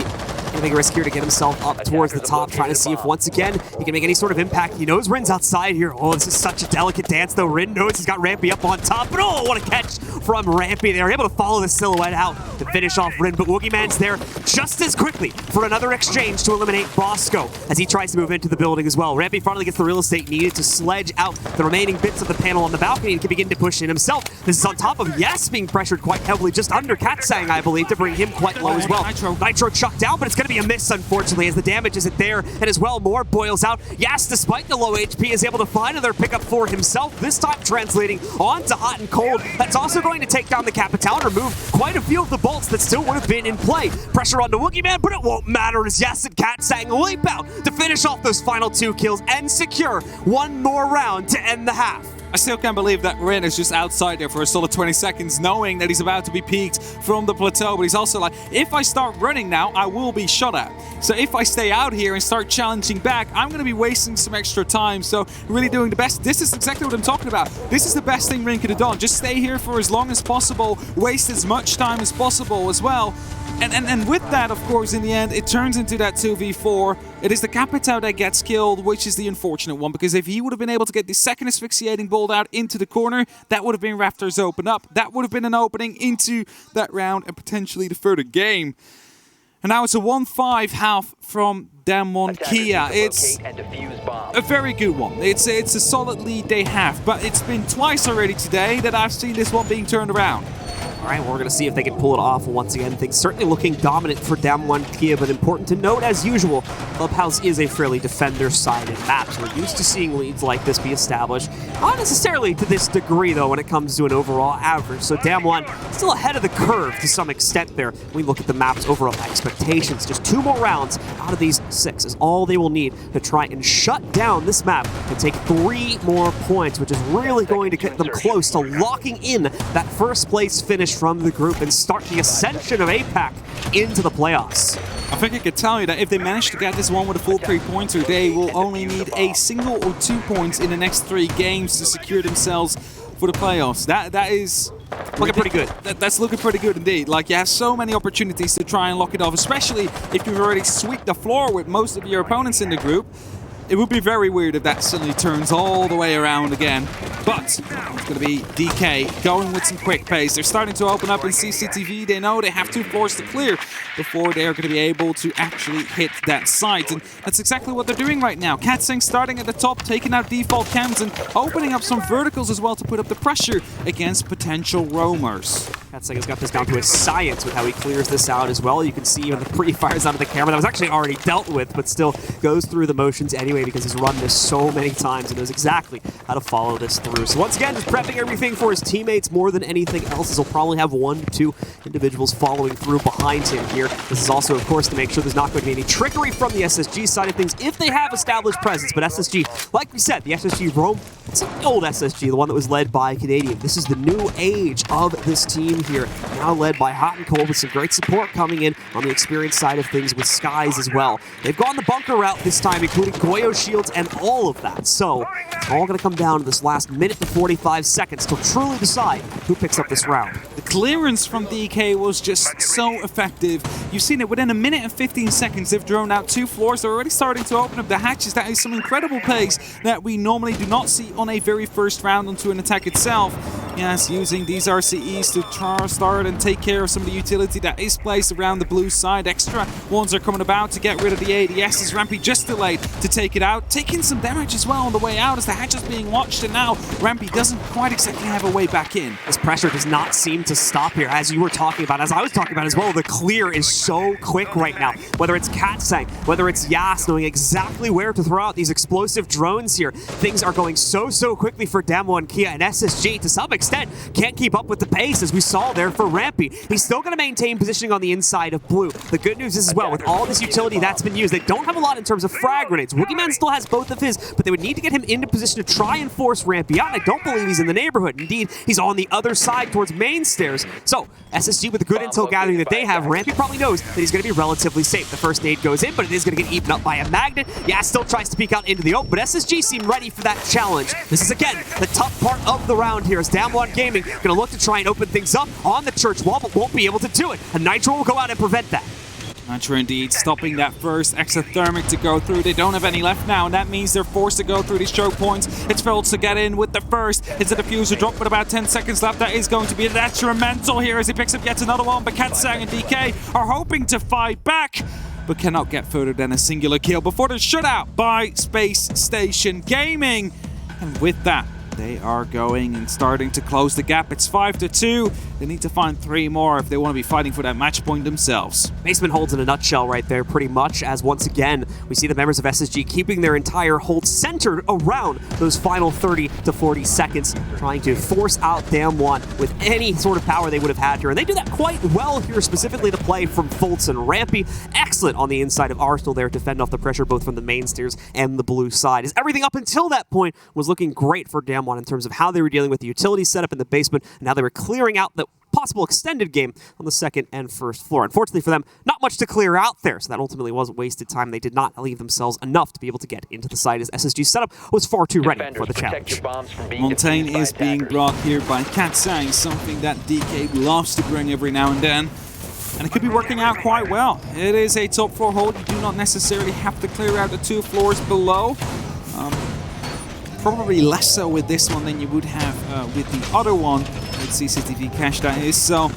going to make a risk here to get himself up towards the top, trying to see if once again he can make any sort of impact. He knows Rin's outside here. Oh, this is such a delicate dance, though. Rin knows he's got Rampy up on top, but oh, what a catch from Rampy. They were able to follow the silhouette out to finish off Rin, but Woogieman's there just as quickly for another exchange to eliminate Bosco as he tries to move into the building as well. Rampy finally gets the real estate needed to sledge out the remaining bits of the panel on the balcony and can begin to push in himself. This is on top of Yes being pressured quite heavily, just under Katsang, I believe, to bring him quite low as well. Nitro chucked down, but it's going to be a miss, unfortunately, as the damage isn't there, and as well, more boils out. Yes, despite the low HP, is able to find another pickup for himself, this time translating onto Hot and Cold. That's also going to take down the Capital and remove quite a few of the bolts that still would have been in play. Pressure onto Woogieman, but it won't matter as Yes and Katsang leap out to finish off those final 2 kills and secure one more round to end the half. I still can't believe that Rin is just outside there for a solid 20 seconds, knowing that he's about to be peeked from the plateau, but he's also like, if I start running now, I will be shot at. So if I stay out here and start challenging back, I'm going to be wasting some extra time, so really doing the best. This is exactly what I'm talking about. This is the best thing Rin could have done. Just stay here for as long as possible, waste as much time as possible as well. And with that, of course, in the end, it turns into that 2v4. It is the Capitao that gets killed, which is the unfortunate one, because if he would have been able to get the second asphyxiating bolt out into the corner, that would have been Raptors open up. That would have been an opening into that round and potentially the further game. And now it's a 1-5 half from DAMWON Kia. It's a very good one. It's a solid lead they have, but it's been twice already today that I've seen this one being turned around. All right, well, we're going to see if they can pull it off once again. Things certainly looking dominant for DAMWON Kia, but important to note, as usual, Clubhouse is a fairly defender-sided map, so we're used to seeing leads like this be established. Not necessarily to this degree, though, when it comes to an overall average. So DAMWON still ahead of the curve to some extent there. When we look at the map's overall expectations. Just 2 more rounds out of these 6 is all they will need to try and shut down this map and take 3 more points, which is really going to get them close to locking in that first place finish from the group and start the ascension of APAC into the playoffs. I think I could tell you that if they manage to get this one with a full 3-pointer, they will only need a single or 2 points in the next 3 games to secure themselves for the playoffs. That is looking pretty good. That's looking pretty good indeed. Like, you have so many opportunities to try and lock it off, especially if you've already swept the floor with most of your opponents in the group. It would be very weird if that suddenly turns all the way around again. But it's going to be DK going with some quick pace. They're starting to open up in CCTV. They know they have 2 floors to clear before they are going to be able to actually hit that site. And that's exactly what they're doing right now. Katsang starting at the top, taking out default cams and opening up some verticals as well to put up the pressure against potential roamers. Katsang has got this down to a science with how he clears this out as well. You can see even the pre-fires out of the camera that was actually already dealt with, but still goes through the motions anyway because he's run this so many times and knows exactly how to follow this through. So once again, just prepping everything for his teammates more than anything else, as he'll probably have 1 to 2 individuals following through behind him here. This is also, of course, to make sure there's not going to be any trickery from the SSG side of things if they have established presence. But SSG, like we said, the SSG Rome, it's the old SSG, the one that was led by Canadian. This is the new age of this team here, now led by Hot and Cold with some great support coming in on the experience side of things with Skies as well. They've gone the bunker route this time, including Goyo shields and all of that. So it's all going to come down to this last minute to 45 seconds to truly decide who picks up this round. The clearance from DK was just so effective. You've seen it within a minute and 15 seconds. They've drawn out 2 floors. They're already starting to open up the hatches. That is some incredible pace that we normally do not see on a very first round onto an attack itself. Yes, using these RCEs to start and take care of some of the utility that is placed around the blue side. Extra ones are coming about to get rid of the ADSs. Rampy just delayed to take it out, taking some damage as well on the way out as the hatch is being watched, and now Rampy doesn't quite exactly have a way back in. This pressure does not seem to stop here, as you were talking about, as I was talking about as well. The clear is so quick right now. Whether it's Katsang, whether it's Yas knowing exactly where to throw out these explosive drones here, things are going so quickly for DAMWON, Kia, and SSG to some extent can't keep up with the pace, as we saw there for Rampy. He's still going to maintain positioning on the inside of blue. The good news is as well, with all this utility that's been used, they don't have a lot in terms of frag grenades. Wookieeman still has both of his, but they would need to get him into position to try and force Rampy out. I don't believe he's in the neighborhood. Indeed, he's on the other side towards main stairs. So SSG, with the good intel gathering that they have, Rampy probably knows that he's going to be relatively safe. The first nade goes in, but it is going to get eaten up by a magnet. Yeah, still tries to peek out into the open, but SSG seem ready for that challenge. This is, again, the tough part of the round here, as DAMWON Gaming going to look to try and open things up on the church wall, but won't be able to do it. And Nitro will go out and prevent that. Nitro indeed stopping that first exothermic to go through. They don't have any left now, and that means they're forced to go through these choke points. It's Feltz to get in with the first. It's a diffuser drop with about 10 seconds left. That is going to be detrimental here as he picks up yet another one. But Katsang and DK are hoping to fight back, but cannot get further than a singular kill before they're shut out by Spacestation Gaming. And with that, they are going and starting to close the gap. It's 5-2. They need to find 3 more if they want to be fighting for that match point themselves. Basement holds in a nutshell right there, pretty much, as once again, we see the members of SSG keeping their entire hold centered around those final 30 to 40 seconds, trying to force out DAMWON with any sort of power they would have had here. And they do that quite well here, specifically the play from Fultz and Rampy. Excellent on the inside of Arsenal there to fend off the pressure both from the main stairs and the blue side. As everything up until that point was looking great for DAMWON in terms of how they were dealing with the utility setup in the basement and how they were clearing out the possible extended game on the second and first floor. Unfortunately for them, not much to clear out there, so that ultimately wasn't wasted time. They did not leave themselves enough to be able to get into the site, as SSG's setup was far too ready for the challenge. Montaigne is being brought here by Katsang, something that DK loves to bring every now and then. And it could be working out quite well. It is a top 4 hold. You do not necessarily have to clear out the 2 floors below. Probably less so with this one than you would have with the other one, with CCTV cache that is. So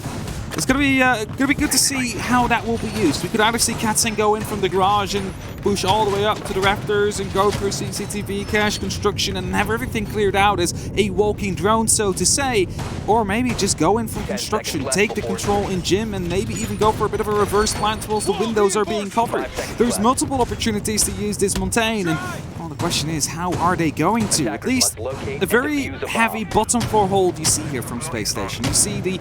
it's gonna be good to see how that will be used. We could either see Katsang go in from the garage and push all the way up to the rafters and go through CCTV cache construction and have everything cleared out as a walking drone, so to say, or maybe just go in from construction, take the control in gym, and maybe even go for a bit of a reverse plant whilst the windows are being covered. There's multiple opportunities to use this Montaigne, and well, the question is, how are they going to? At least a very heavy bottom 4 hold you see here from Space Station. You see the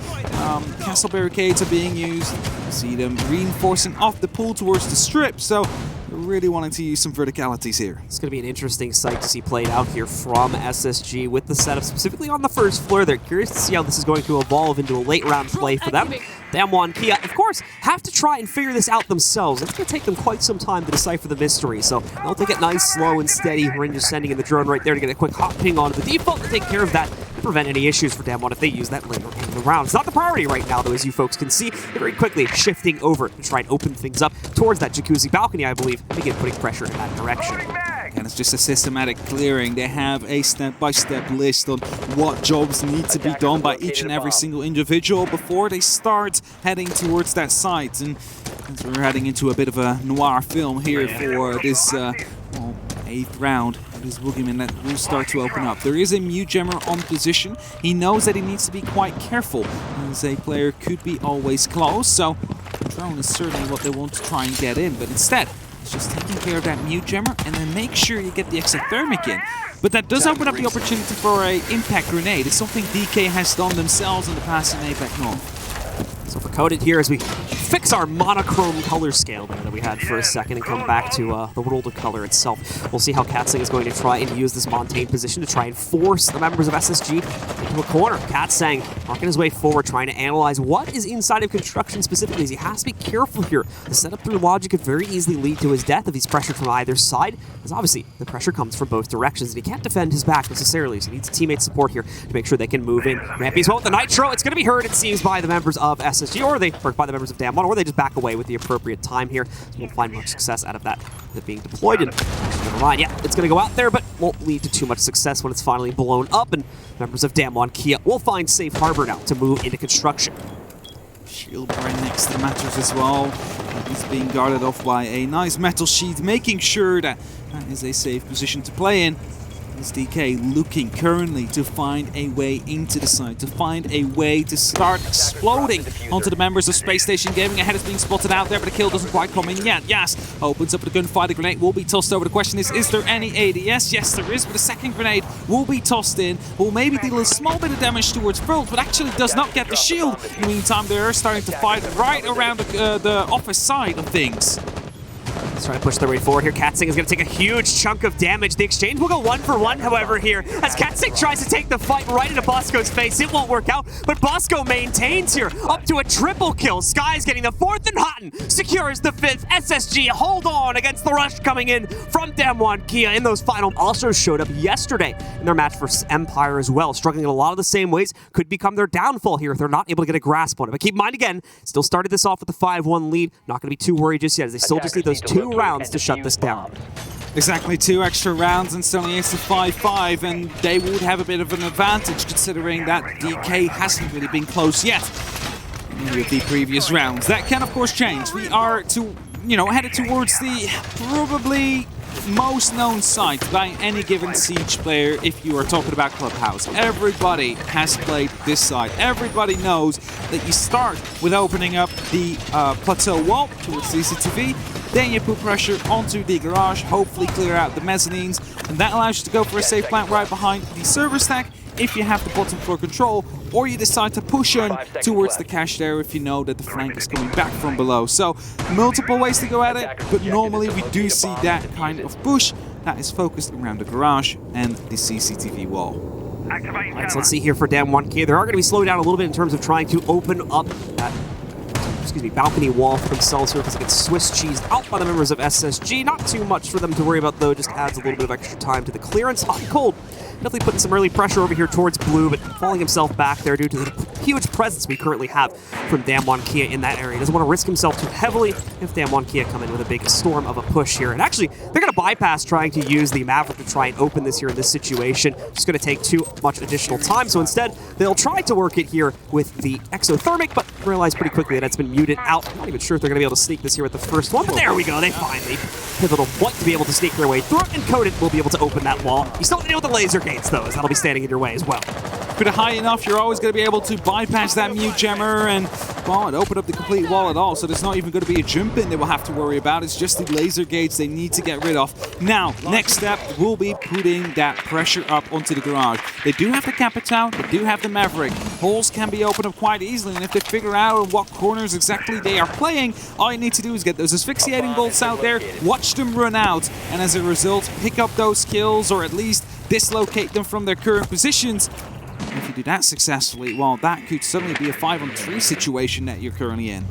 castle barricades are being used. You see them reinforcing off the pool towards the strip, so really wanting to use some verticalities here. It's going to be an interesting sight to see played out here from SSG with the setup specifically on the first floor. They're curious to see how this is going to evolve into a late round play for them. DAMWON, Kia, of course, have to try and figure this out themselves. It's going to take them quite some time to decipher the mystery, so they'll take it nice, slow, and steady. We're just sending in the drone right there to get a quick hot ping onto the default to take care of that, to prevent any issues for DAMWON if they use that later in the round. It's not the priority right now, though, as you folks can see. They're very quickly shifting over to try and open things up towards that jacuzzi balcony, I believe, and begin putting pressure in that direction. And it's just a systematic clearing. They have a step-by-step list on what jobs need to be done by each and every single individual before they start heading towards that site. And we're heading into a bit of a noir film here for this 8th round It is Boogeyman that will start to open up. There is a Mew Gemmer on position. He knows that he needs to be quite careful, as a player could be always close, so drone is certainly what they want to try and get in, but instead, it's just taking care of that Mew Gemmer and then make sure you get the exothermic in. But that does open up the opportunity for a impact grenade. It's something DK has done themselves in the past in APAC North. So we're coded here as we fix our monochrome color scale there that we had for a second and come back to the world of color itself. We'll see how Katsing is going to try and use this Montaigne position to try and force the members of SSG into a corner. Katsing working his way forward, trying to analyze what is inside of construction specifically, as he has to be careful here. The setup through logic could very easily lead to his death if he's pressured from either side, as obviously the pressure comes from both directions and he can't defend his back necessarily, so he needs teammate support here to make sure they can move in. Rampy as well with the Nitro. It's going to be heard, it seems, by the members of SSG, or by the members of DAMWON, or they just back away with the appropriate time here. So we won't find much success out of that being deployed. And never mind, yeah, it's going to go out there, but won't lead to too much success when it's finally blown up. And members of DAMWON Kia will find safe harbor now to move into construction. Shield right next to the Matters as well. He's being guarded off by a nice metal sheet, making sure that that is a safe position to play in. Is DK looking currently to find a way into the site, to find a way to start exploding onto the members of Spacestation Gaming. A head is being spotted out there, but the kill doesn't quite come in yet. Yas opens up with a gunfire. The grenade will be tossed over. The question is there any ADS? Yes, there is, but the second grenade will be tossed in. Will maybe deal a small bit of damage towards Furls, but actually does not get the shield. In the meantime, they're starting to fight right around the office side of things. Let's try to push their way forward here. Katsing is going to take a huge chunk of damage. The exchange will go 1-for-1, however, here, as Katsing tries to take the fight right into Bosco's face. It won't work out, but Bosco maintains here, up to a triple kill. Sky's getting the fourth, and Houghton secures the fifth. SSG hold on against the rush coming in from DAMWON Kia in those final. Also showed up yesterday in their match versus Empire as well, struggling in a lot of the same ways. Could become their downfall here if they're not able to get a grasp on it. But keep in mind, again, still started this off with a 5-1 lead. Not going to be too worried just yet, as they still just need those 2 rounds to shut this down. Exactly, 2 extra rounds and suddenly it's a 5-5, and they would have a bit of an advantage considering that DK hasn't really been close yet with the previous rounds. That can of course change. We are headed towards the probably most known site by any given Siege player if you are talking about Clubhouse. Everybody has played this site. Everybody knows that you start with opening up the plateau wall towards CCTV, then you put pressure onto the garage, hopefully clear out the mezzanines, and that allows you to go for a safe plant right behind the server stack if you have the bottom floor control, or you decide to push on towards the cache there if you know that the flank is coming back from below. So multiple ways to go at it, but normally we do see that kind of push that is focused around the garage and the CCTV wall. Right, so let's see here for DAMWON Kia. They are going to be slowed down a little bit in terms of trying to open up that balcony wall for themselves here, because it gets Swiss cheesed out by the members of SSG. Not too much for them to worry about though, just adds a little bit of extra time to the clearance. Hot and cold. Definitely putting some early pressure over here towards Blue, but falling himself back there due to the huge presence we currently have from DAMWON Kia in that area. He doesn't want to risk himself too heavily if DAMWON Kia come in with a big storm of a push here. And actually, they're going to bypass trying to use the Maverick to try and open this here in this situation. It's going to take too much additional time, so instead, they'll try to work it here with the exothermic, but realize pretty quickly that it's been muted out. I'm not even sure if they're going to be able to sneak this here with the first one, but there we go. They finally pivotal point to be able to sneak their way through it, and Coded will be able to open that wall. You still have to deal with the laser gates, though, as that'll be standing in your way as well. If you're high enough, you're always going to be able to bypass that Mew Gemmer and, well, it opened up the complete wall at all, so there's not even going to be a jump in they will have to worry about. It's just the laser gates they need to get rid of. Now, next step will be putting that pressure up onto the garage. They do have the Capitão, they do have the Maverick. Holes can be opened up quite easily, and if they figure out what corners exactly they are playing, all you need to do is get those asphyxiating bolts out there, watch them run out, and as a result, pick up those kills, or at least dislocate them from their current positions. If you do that successfully, well, that could suddenly be a 5-on-3 situation that you're currently in.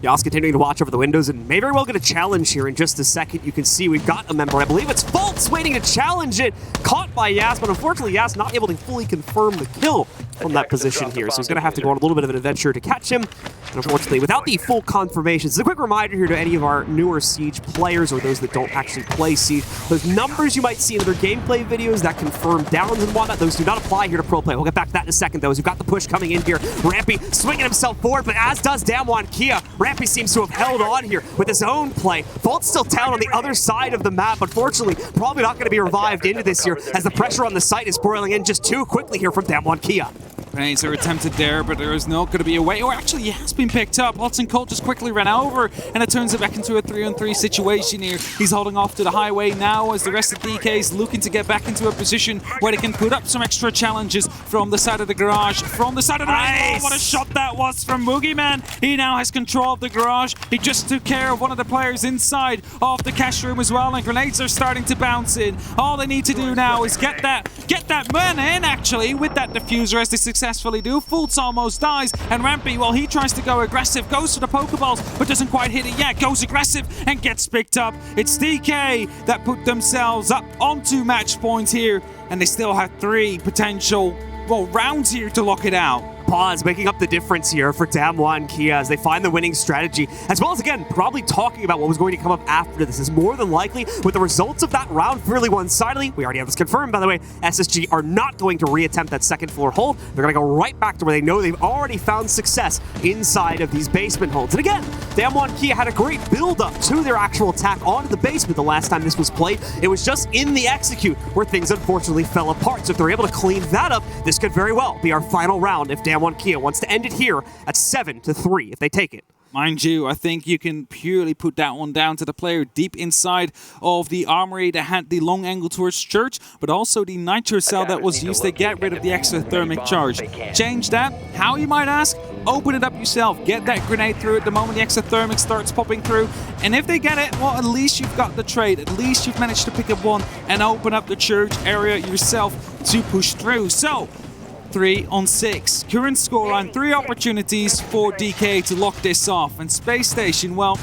Yas continuing to watch over the windows and may very well get a challenge here in just a second. You can see we've got a member. I believe it's Fultz waiting to challenge it. Caught by Yas, but unfortunately Yas not able to fully confirm the kill from that position here. So he's going to have to go on a little bit of an adventure to catch him. And unfortunately, without the full confirmation, this is a quick reminder here to any of our newer Siege players or those that don't actually play Siege. Those numbers you might see in other gameplay videos that confirm downs and whatnot, those do not apply here to pro play. We'll get back to that in a second, though, as we've got the push coming in here. Rampy swinging himself forward, but as does DAMWON Kia. Rampy seems to have held on here with his own play. Fault's still down on the other side of the map. Unfortunately, probably not going to be revived into this here, as the pressure on the site is boiling in just too quickly here from DWG Kia. Grenades are attempted there, but there is not going to be a way. Or actually, he has been picked up. Hudson Colt just quickly ran over, and it turns it back into a 3-on-3 situation here. He's holding off to the highway now as the rest of DK is looking to get back into a position where they can put up some extra challenges from the side of the garage. From the side of the garage. Oh, what a shot that was from Boogeyman. He now has control of the garage. He just took care of one of the players inside of the cash room as well, and grenades are starting to bounce in. All they need to do now is get that man in, actually, with that diffuser, as they successfully do. Fultz almost dies, and Rampy, well, he tries to go aggressive, goes for the Pokeballs, but doesn't quite hit it yet, goes aggressive and gets picked up. It's DK that put themselves up onto match point here, and they still have 3 potential, well, rounds here to lock it out. Pause, making up the difference here for DWG Kia as they find the winning strategy, as well as, again, probably talking about what was going to come up after this. Is more than likely, with the results of that round fairly one-sidedly, we already have this confirmed, by the way, SSG are not going to reattempt that second floor hold. They're going to go right back to where they know they've already found success inside of these basement holds. And again, DWG Kia had a great build-up to their actual attack onto the basement the last time this was played. It was just in the execute where things unfortunately fell apart. So if they're able to clean that up, this could very well be our final round if DWG Kia wants to end it here at 7-3 if they take it. Mind you, I think you can purely put that one down to the player deep inside of the armory that had the long angle towards church, but also the nitro cell that was used to get rid of the extra thermic charge. Change that. How, you might ask? Open it up yourself. Get that grenade through it the moment the extra thermic starts popping through. And if they get it, well, at least you've got the trade. At least you've managed to pick up one and open up the church area yourself to push through. So, 3-on-6. Current scoreline, 3 opportunities for DK to lock this off. And Spacestation, well,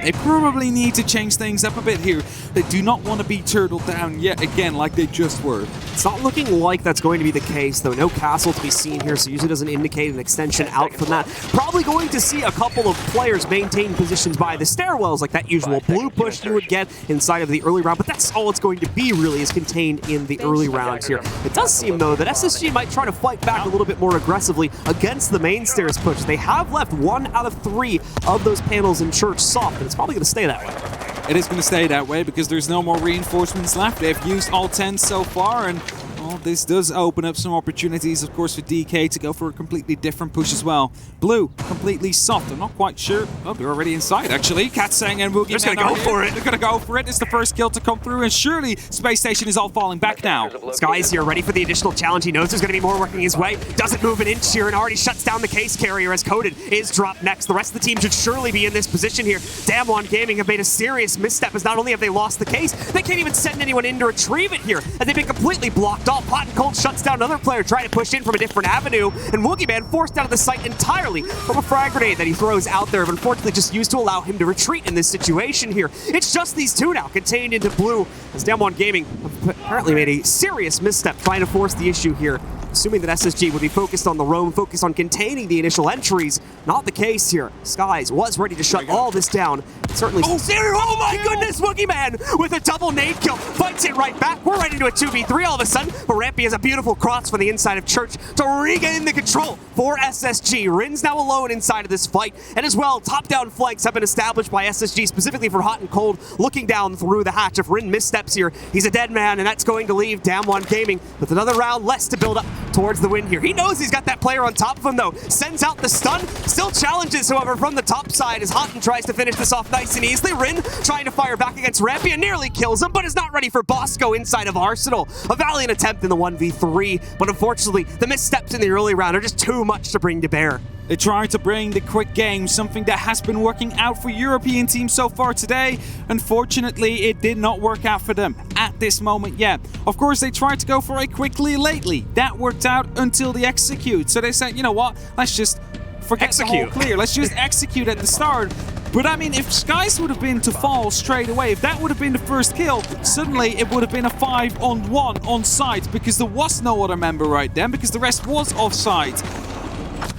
they probably need to change things up a bit here. They do not want to be turtled down yet again like they just were. It's not looking like that's going to be the case, though. No castle to be seen here, so usually doesn't indicate an extension out from that. Probably going to see a couple of players maintain positions by the stairwells, like that usual blue push you would get inside of the early round, but that's all it's going to be, really, is contained in the early rounds here. It does seem, though, that SSG might try to fight back a little bit more aggressively against the main stairs push. They have left 1 out of 3 of those panels in church soft, and it's probably going to stay that way. It is going to stay that way because there's no more reinforcements left. They've used all 10 so far, and well, this does open up some opportunities, of course, for DK to go for a completely different push as well. Blue, completely soft. I'm not quite sure. Oh, they're already inside, actually. Katsang and Woogie. They're just going to go for it. They're going to go for it. It's the first kill to come through, and surely Space Station is all falling back now. Sky's here, ready for the additional challenge. He knows there's going to be more working his way. Doesn't move an inch here and already shuts down the case carrier as Coded is dropped next. The rest of the team should surely be in this position here. DAMWON Gaming have made a serious misstep, as not only have they lost the case, they can't even send anyone in to retrieve it here, as they've been completely blocked off. Hot and Cold shuts down another player trying to push in from a different avenue, and Woogie Man forced out of the site entirely from a frag grenade that he throws out there, but unfortunately just used to allow him to retreat in this situation here. It's just these 2 now contained into blue, as DAMWON Gaming apparently made a serious misstep trying to force the issue here. Assuming that SSG would be focused on the roam, focused on containing the initial entries. Not the case here. Skies was ready to shut all this down. Certainly. Oh my goodness, Woogie Man with a double nade kill. Fights it right back. We're right into a 2v3 all of a sudden. But Rampy has a beautiful cross from the inside of Church to regain the control for SSG. Rin's now alone inside of this fight. And as well, top-down flanks have been established by SSG, specifically for Hot and Cold, looking down through the hatch. If Rin missteps here, he's a dead man, and that's going to leave DAMWON Gaming with another round less to build up towards the win here. He knows he's got that player on top of him, though. Sends out the stun. Still challenges, however, from the top side as Houghton tries to finish this off nice and easily. Rin trying to fire back against Rampy and nearly kills him, but is not ready for Bosco inside of Arsenal. A valiant attempt in the 1v3, but unfortunately, the missteps in the early round are just too much to bring to bear. They tried to bring the quick game, something that has been working out for European teams so far today. Unfortunately, it did not work out for them at this moment yet. Of course, they tried to go for a quickly lately. That worked out until the execute. So they said, you know what, let's just forget the whole clear. Let's just execute at the start. But I mean, if Skies would have been to fall straight away, if that would have been the first kill, suddenly it would have been a 5-on-1 on site, because there was no other member right then, because the rest was offside.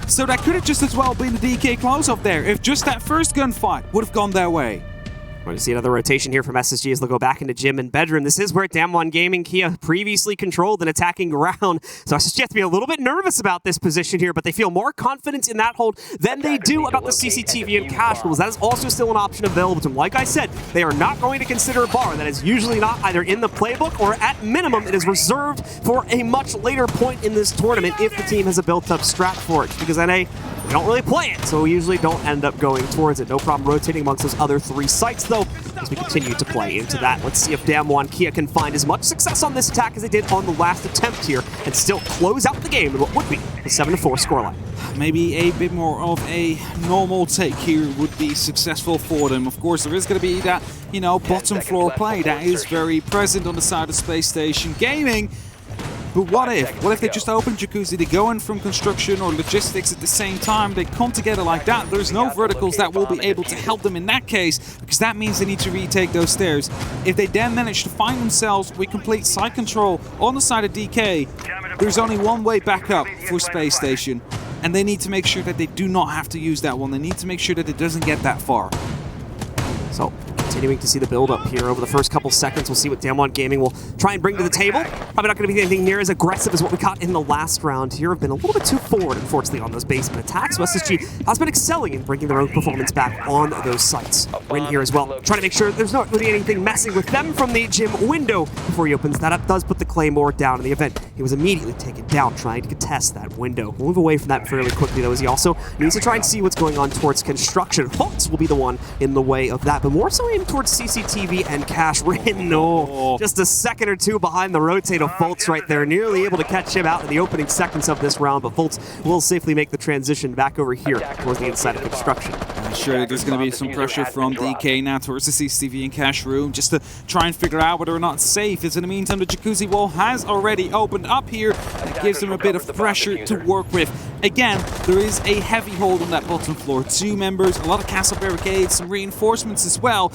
So that could have just as well been a DK close-up there if just that first gunfight would have gone their way. We're going to see another rotation here from SSG as they'll go back into gym and bedroom. This is where DAMWON Gaming Kia previously controlled an attacking ground. So SSG has to be a little bit nervous about this position here, but they feel more confident in that hold than they do about the CCTV and cash rules. That is also still an option available to them. Like I said, they are not going to consider a bar. That is usually not either in the playbook or at minimum it is reserved for a much later point in this tournament if the team has a built-up strat for it. Because NA, we don't really play it, so we usually don't end up going towards it. No problem rotating amongst those other 3 sites, though, as we continue to play into that. Let's see if DAMWON Kia can find as much success on this attack as they did on the last attempt here and still close out the game with what would be the 7-4 scoreline. Maybe a bit more of a normal take here would be successful for them. Of course, there is going to be that, bottom floor play that is very present on the side of Space Station Gaming. But what if? What if they just open Jacuzzi? They go in from construction or logistics at the same time. They come together like that. There's no verticals that will be able to help them in that case, because that means they need to retake those stairs. If they then manage to find themselves with complete side control on the side of DK, there's only one way back up for Space Station. And they need to make sure that they do not have to use that one. They need to make sure that it doesn't get that far. So, continuing to see the build-up here over the first couple seconds. We'll see what DAMWON Gaming will try and bring to the table. Probably not going to be anything near as aggressive as what we got in the last round here. Have been a little bit too forward, unfortunately, on those basement attacks. So SSG has been excelling in bringing their own performance back on those sites. We're in here as well, trying to make sure there's not really anything messing with them from the gym window before he opens that up. Does put the Claymore down in the event. He was immediately taken down trying to contest that window. We'll move away from that fairly quickly, though, as he also needs to try and see what's going on towards construction. Fultz will be the one in the way of that, but more so aimed towards CCTV and Cash Rin. No, just a second or two behind the rotate of Fultz right there, nearly able to catch him out in the opening seconds of this round, but Fultz will safely make the transition back over here towards the inside of construction. Sure, there's going to be some pressure from DK now towards the CCTV and Cash room just to try and figure out whether or not it's safe. As in the meantime, the Jacuzzi wall has already opened up here. That gives them a bit of pressure to work with. Again, there is a heavy hold on that bottom floor. 2 members, a lot of castle barricades, some reinforcements as well.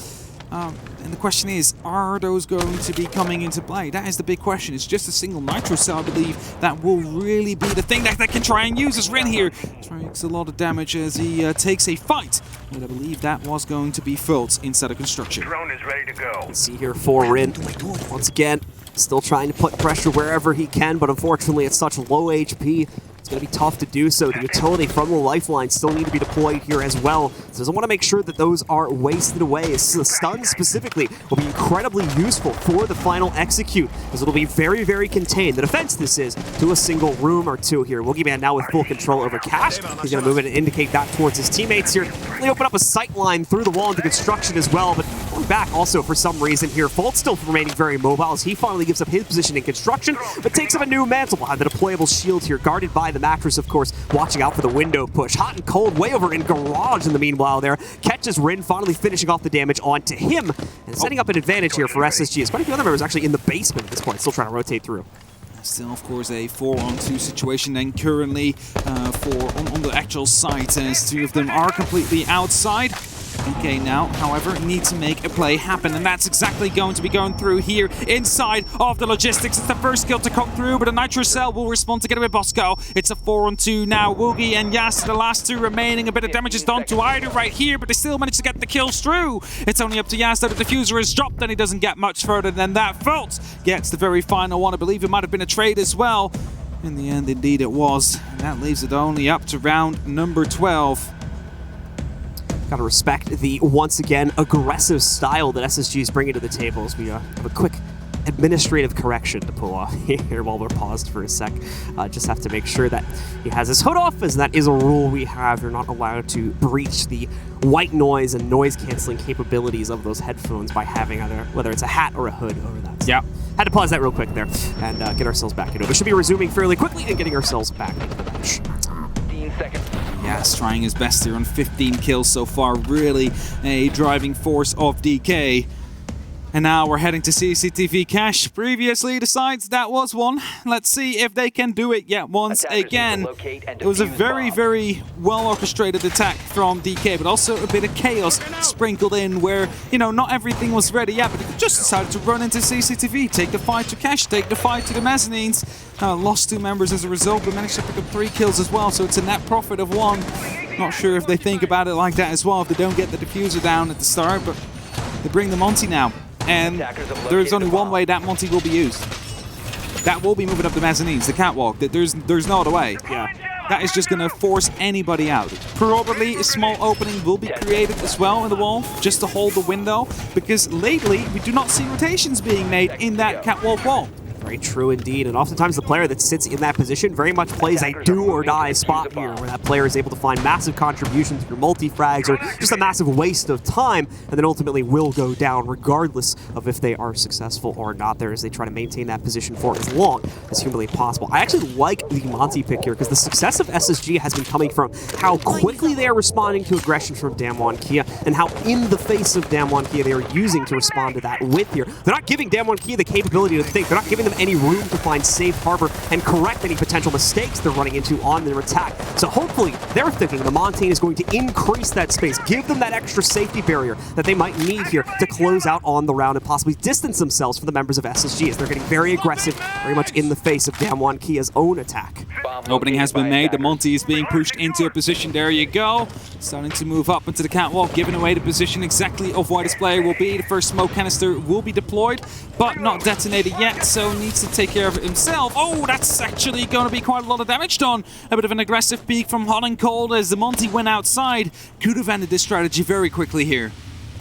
And the question is, are those going to be coming into play? That is the big question. It's just a single nitro cell, I believe, that will really be the thing that they can try and use. As Rin here takes a lot of damage as he takes a fight. But I believe that was going to be Fultz inside of construction. Drone is ready to go. Let's see here for Rin. Once again, still trying to put pressure wherever he can, but unfortunately it's such low HP. It's going to be tough to do so. The utility from the lifeline still need to be deployed here as well. So doesn't want to make sure that those are wasted away. Stuns specifically will be incredibly useful for the final execute, as it'll be very, very contained. The defense this is to a single room or 2 here. Boogeyman now with full control over Cash. He's going to move in and indicate that towards his teammates here. They open up a sight line through the wall into construction as well, but going back also for some reason here. Fultz still remaining very mobile as he finally gives up his position in construction, but takes up a new mantle behind the deployable shield here, guarded by the mattress, of course, watching out for the window push. Hot and cold way over in garage in the meanwhile there. Catches Rin, finally finishing off the damage onto him and setting up an advantage here for SSG. As quite a few other members actually in the basement at this point, still trying to rotate through. Still, of course, a 4-on-2 situation then currently on the actual site, as 2 of them are completely outside. DK now, however, need to make a play happen, and that's exactly going to be going through here inside of the logistics. It's the first kill to come through, but a Nitro Cell will respond together with Bosco. It's a 4-on-2 now. Woogie and Yas are the last 2 remaining. A bit of damage is done to either right here, but they still manage to get the kills through. It's only up to Yas, though. The diffuser is dropped, and he doesn't get much further than that. Fultz gets the very final one. I believe it might have been a trade as well. In the end, indeed it was. And that leaves it only up to round number 12. Gotta respect the, once again, aggressive style that SSG is bringing to the table, as we have a quick administrative correction to pull off here while we're paused for a sec. Just have to make sure that he has his hood off, as that is a rule we have. You're not allowed to breach the white noise and noise canceling capabilities of those headphones by having either, whether it's a hat or a hood over that. Yeah. Had to pause that real quick there and get ourselves back into it. We should be resuming fairly quickly and getting ourselves back into the match. 15 seconds. Yes, trying his best here on 15 kills so far. Really a driving force of DK. And now we're heading to CCTV cache. Previously decides that was one. Let's see if they can do it yet once again. It was a very well orchestrated attack from DK, but also a bit of chaos sprinkled in where, you know, not everything was ready yet, but they just decided to run into CCTV, take the fight to cache, take the fight to the mezzanines. Lost 2 members as a result, but managed to pick up 3 kills as well, so it's a net profit of 1. Not sure if they think about it like that as well, if they don't get the diffuser down at the start, but they bring the Monty now. And there's only one way that Monty will be used. That will be moving up the mezzanines, the catwalk. There's no other way. Yeah. That is just going to force anybody out. Probably a small opening will be created as well in the wall, just to hold the window, because lately we do not see rotations being made in that catwalk wall. Very true indeed, and oftentimes the player that sits in that position very much plays a do-or-die spot here, where that player is able to find massive contributions through multi-frags or just a massive waste of time, and then ultimately will go down regardless of if they are successful or not there, as they try to maintain that position for as long as humanly possible. I actually like the Monty pick here, because the success of SSG has been coming from how quickly they are responding to aggression from DAMWON Kia, and how in the face of DAMWON Kia they are using to respond to that with here. They're not giving DAMWON Kia the capability to think, they're not giving them any room to find safe harbor and correct any potential mistakes they're running into on their attack. So hopefully they're thinking the Montane is going to increase that space, give them that extra safety barrier that they might need here to close out on the round and possibly distance themselves from the members of SSG, as they're getting very aggressive, very much in the face of DAMWON Kia's own attack. Opening has been made. The Monty is being pushed into a position. There you go. Starting to move up into the catwalk, giving away the position exactly of where this player will be. The first smoke canister will be deployed, but not detonated yet, so needs to take care of it himself. Oh, that's actually going to be quite a lot of damage done. A bit of an aggressive peek from Hot and Cold as the Monty went outside. Could have ended this strategy very quickly here.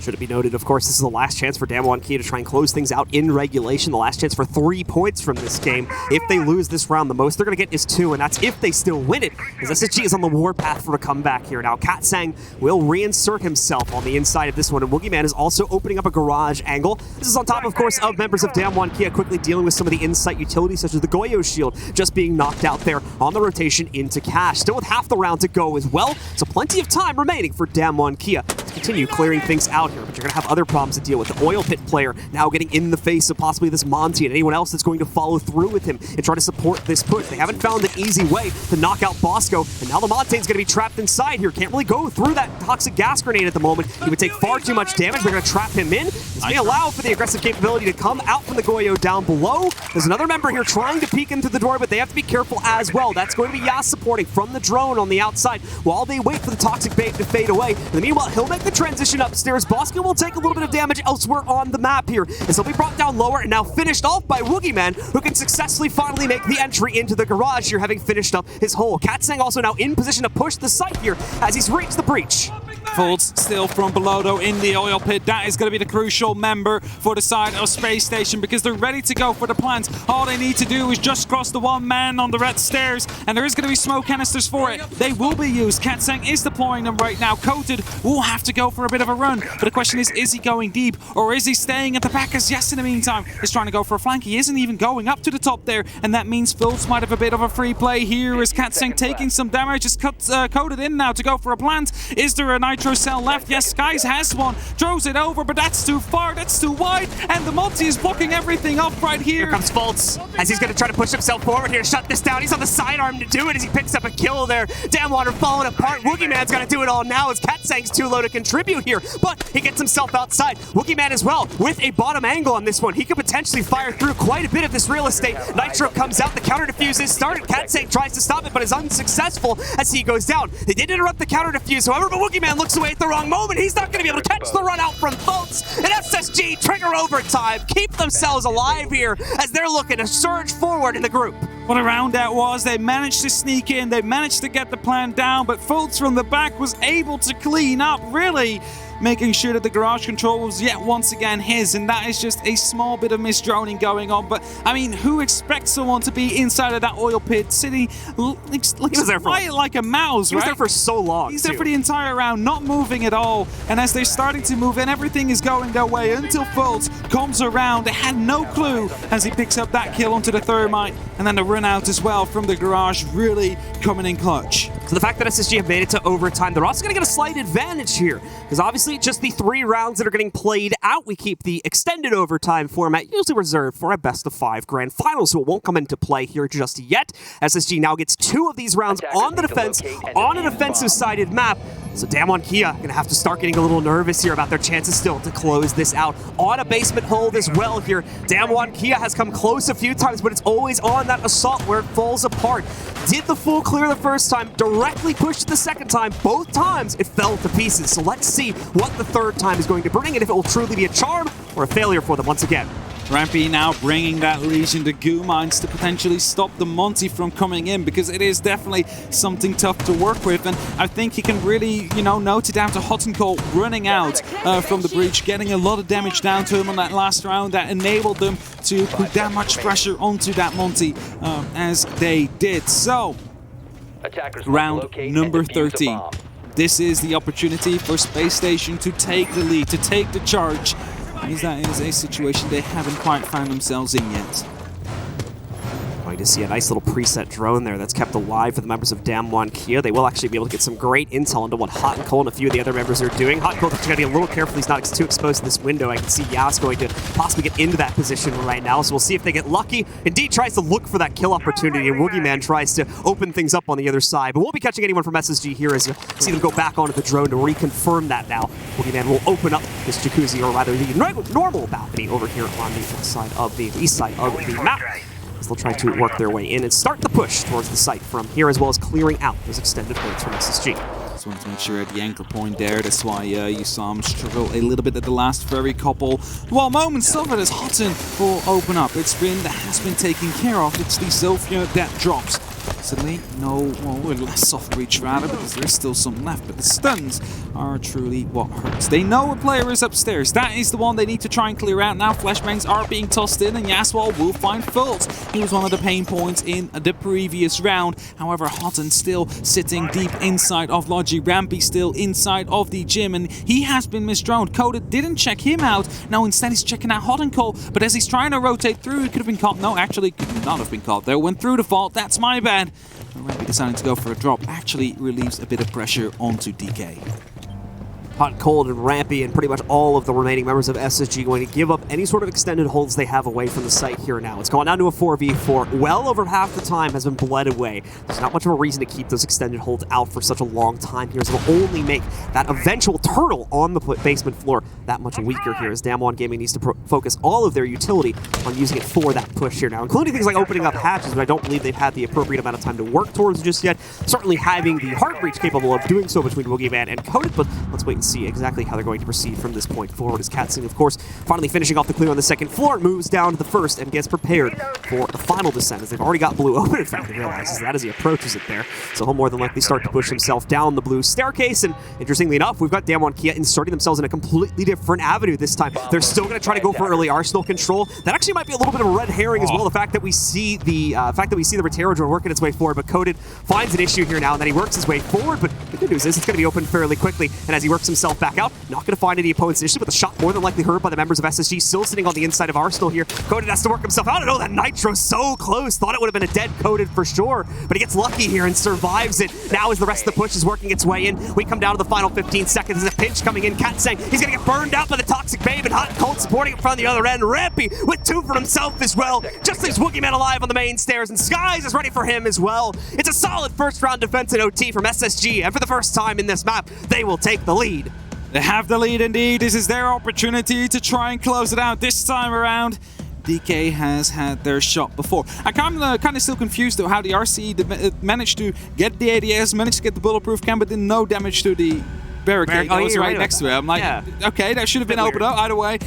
Should it be noted, of course, this is the last chance for DAMWON Kia to try and close things out in regulation. The last chance for 3 points from this game. If they lose this round, the most they're going to get is 2, and that's if they still win it, as SSG is on the warpath for a comeback here. Now, Katsang will reinsert himself on the inside of this one, and Woogieman is also opening up a garage angle. This is on top, of course, of members of DAMWON Kia quickly dealing with some of the insight utilities, such as the Goyo shield just being knocked out there on the rotation into cache. Still with half the round to go as well, so plenty of time remaining for DAMWON Kia to continue clearing things out here, but you're going to have other problems to deal with. The oil pit player now getting in the face of possibly this Monty and anyone else that's going to follow through with him and try to support this push. They haven't found an easy way to knock out Bosco, and now the Montane's going to be trapped inside here. Can't really go through that toxic gas grenade at the moment. He would take far too much damage. They're going to trap him in. This may allow for the aggressive capability to come out from the Goyo down below. There's another member here trying to peek into the door, but they have to be careful as well. That's going to be Yas supporting from the drone on the outside while they wait for the toxic babe to fade away. In the meanwhile, he'll make the transition upstairs. Bosco will take a little bit of damage elsewhere on the map here, as he'll be brought down lower and now finished off by Woogieman, who can successfully finally make the entry into the garage here, having finished up his hole. Katsang also now in position to push the site here as he's reached the breach. Folds still from below though in the oil pit. That is going to be the crucial member for the side of Space Station, because they're ready to go for the plants. All they need to do is just cross the one man on the red stairs, and there is going to be smoke canisters for it. They will be used. Katsang is deploying them right now. Coated will have to go for a bit of a run, but the question is he going deep or is he staying at the back? As Yes in the meantime is trying to go for a flank. He isn't even going up to the top there, and that means Phillips might have a bit of a free play here as Katsang taking some damage. Is Coated in now to go for a plant. Is there a nitro cell left? Yes, Skies has one. Throws it over, but that's too far. That's too wide, and the Monty is blocking everything up right here. Here comes Fultz as he's going to try to push himself forward here, shut this down. He's on the sidearm to do it as he picks up a kill there. DAMWON falling apart. Woogieman's got to do it all now as Katsang's too low to contribute here, but he gets himself outside. Woogieman as well with a bottom angle on this one. He could potentially fire through quite a bit of this real estate. Nitro comes out. The counter defuse is started. Katsang tries to stop it, but is unsuccessful as he goes down. They did interrupt the counter defuse, however, but Woogieman looks away at the wrong moment. He's not going to be able to catch the run out from Fultz. And SSG trigger overtime, keep themselves alive here as they're looking to surge forward in the group. What a round that was. They managed to sneak in. They managed to get the plan down, but Fultz from the back was able to clean up, really making sure that the garage control was yet once again his, and that is just a small bit of misdroning going on. But I mean, who expects someone to be inside of that oil pit sitting quiet like a mouse, He right? was there for so long. He's there for the entire round, not moving at all. And as they're starting to move in, everything is going their way until Fultz comes around. They had no clue as he picks up that kill onto the thermite, and then the run out as well from the garage, really coming in clutch. So the fact that SSG have made it to overtime, they're also going to get a slight advantage here, because obviously just the 3 rounds that are getting played out, we keep the extended overtime format usually reserved for a best-of-5 grand final, so it won't come into play here just yet. SSG now gets 2 of these rounds on the defense, on an offensive-sided map. So DAMWON Kia going to have to start getting a little nervous here about their chances still to close this out. On a basement hold as well here. DAMWON Kia has come close a few times, but it's always on that assault where it falls apart. Did the full clear the first time, directly pushed it the second time. Both times it fell to pieces. So let's see what the third time is going to bring and if it will truly be a charm or a failure for them once again. Rampy now bringing that Legion to goo mines to potentially stop the Monty from coming in, because it is definitely something tough to work with, and I think he can really, note it down to Hot and Cold running out from the breach, getting a lot of damage down to him on that last round that enabled them to put that much pressure onto that Monty as they did. So, round number 13. This is the opportunity for Spacestation to take the lead, to take the charge. Because that is a situation they haven't quite found themselves in yet. Going to see a nice little preset drone there that's kept alive for the members of DAMWON Kia. They will actually be able to get some great intel into what Hot and Cold and a few of the other members are doing. Hot and Cold is going to be a little careful he's not too exposed to this window. I can see Yas going to possibly get into that position right now, so we'll see if they get lucky. Indeed tries to look for that kill opportunity, and Woogieman tries to open things up on the other side. But won't be catching anyone from SSG here as you see them go back onto the drone to reconfirm that now. Woogieman will open up this jacuzzi, or rather the normal balcony over here on the east side of the map. They'll try to work their way in and start the push towards the site from here, as well as clearing out those extended points from SSG. Just wanted to make sure at the anchor point there, that's why you saw him struggle a little bit at the last very couple. While moments of it as Hotton will open up. It's been that has been taken care of. It's the Sophia that drops. Suddenly, less soft reach rather, because there's still some left, but the stuns are truly what hurts. They know a player is upstairs. That is the one they need to try and clear out. Now flashbangs are being tossed in, and Yaswal will find fault. He was one of the pain points in the previous round. However, Hotton still sitting deep inside of Logi. Rampy still inside of the gym, and he has been misdroned. Coded didn't check him out. Now instead he's checking out Hot and Cold, but as he's trying to rotate through, he could have been caught. No, actually could not have been caught there. Went through the fault. That's my bad. Rampy deciding to go for a drop actually relieves a bit of pressure onto DK. Hot and Cold and Rampy and pretty much all of the remaining members of SSG going to give up any sort of extended holds they have away from the site here now. It's gone down to a 4v4. Well over half the time has been bled away. There's not much of a reason to keep those extended holds out for such a long time here, so it'll only make that eventual turtle on the basement floor that much weaker here, as DAMWON Gaming needs to focus all of their utility on using it for that push here now, including things like opening up hatches, but I don't believe they've had the appropriate amount of time to work towards just yet. Certainly having the hard breach capable of doing so between Woogieman and Coded, but let's wait and see exactly how they're going to proceed from this point forward, as Katsing, of course, finally finishing off the clear on the second floor, moves down to the first and gets prepared for the final descent, as they've already got blue open. In fact, he realizes that as he approaches it there, so he'll more than likely start to push himself down the blue staircase. And interestingly enough, we've got DAMWON Kia inserting themselves in a completely different avenue this time. They're still going to try to go for early arsenal control. That actually might be a little bit of a red herring as well, the fact that we see the Rotero drone working its way forward, but Coded finds an issue here now, and then he works his way forward. But the good news is it's going to be open fairly quickly, and as he works himself back out, not going to find any opponents initially, but the shot more than likely heard by the members of SSG, still sitting on the inside of Arsenal here. Coded has to work himself out. Oh, that Nitro so close. Thought it would have been a dead Coded for sure, but he gets lucky here and survives it. Now as the rest of the push is working its way in, we come down to the final 15 seconds. There's a pinch coming in. Katsang, he's going to get burned out by the Toxic Babe, and Hot and Cold supporting him from the other end. Rampy with 2 for himself as well. Just leaves Woogieman alive on the main stairs, and Skies is ready for him as well. It's a solid first round defense in OT from SSG, and for the first time in this map, they will take the lead. They have the lead indeed. This is their opportunity to try and close it out this time around. DK has had their shot before. I'm kind of still confused though how the RC managed to get the ADS, managed to get the bulletproof cam, but did no damage to the barricade that was right next to it. I'm like, okay, that should have been opened up. Either way,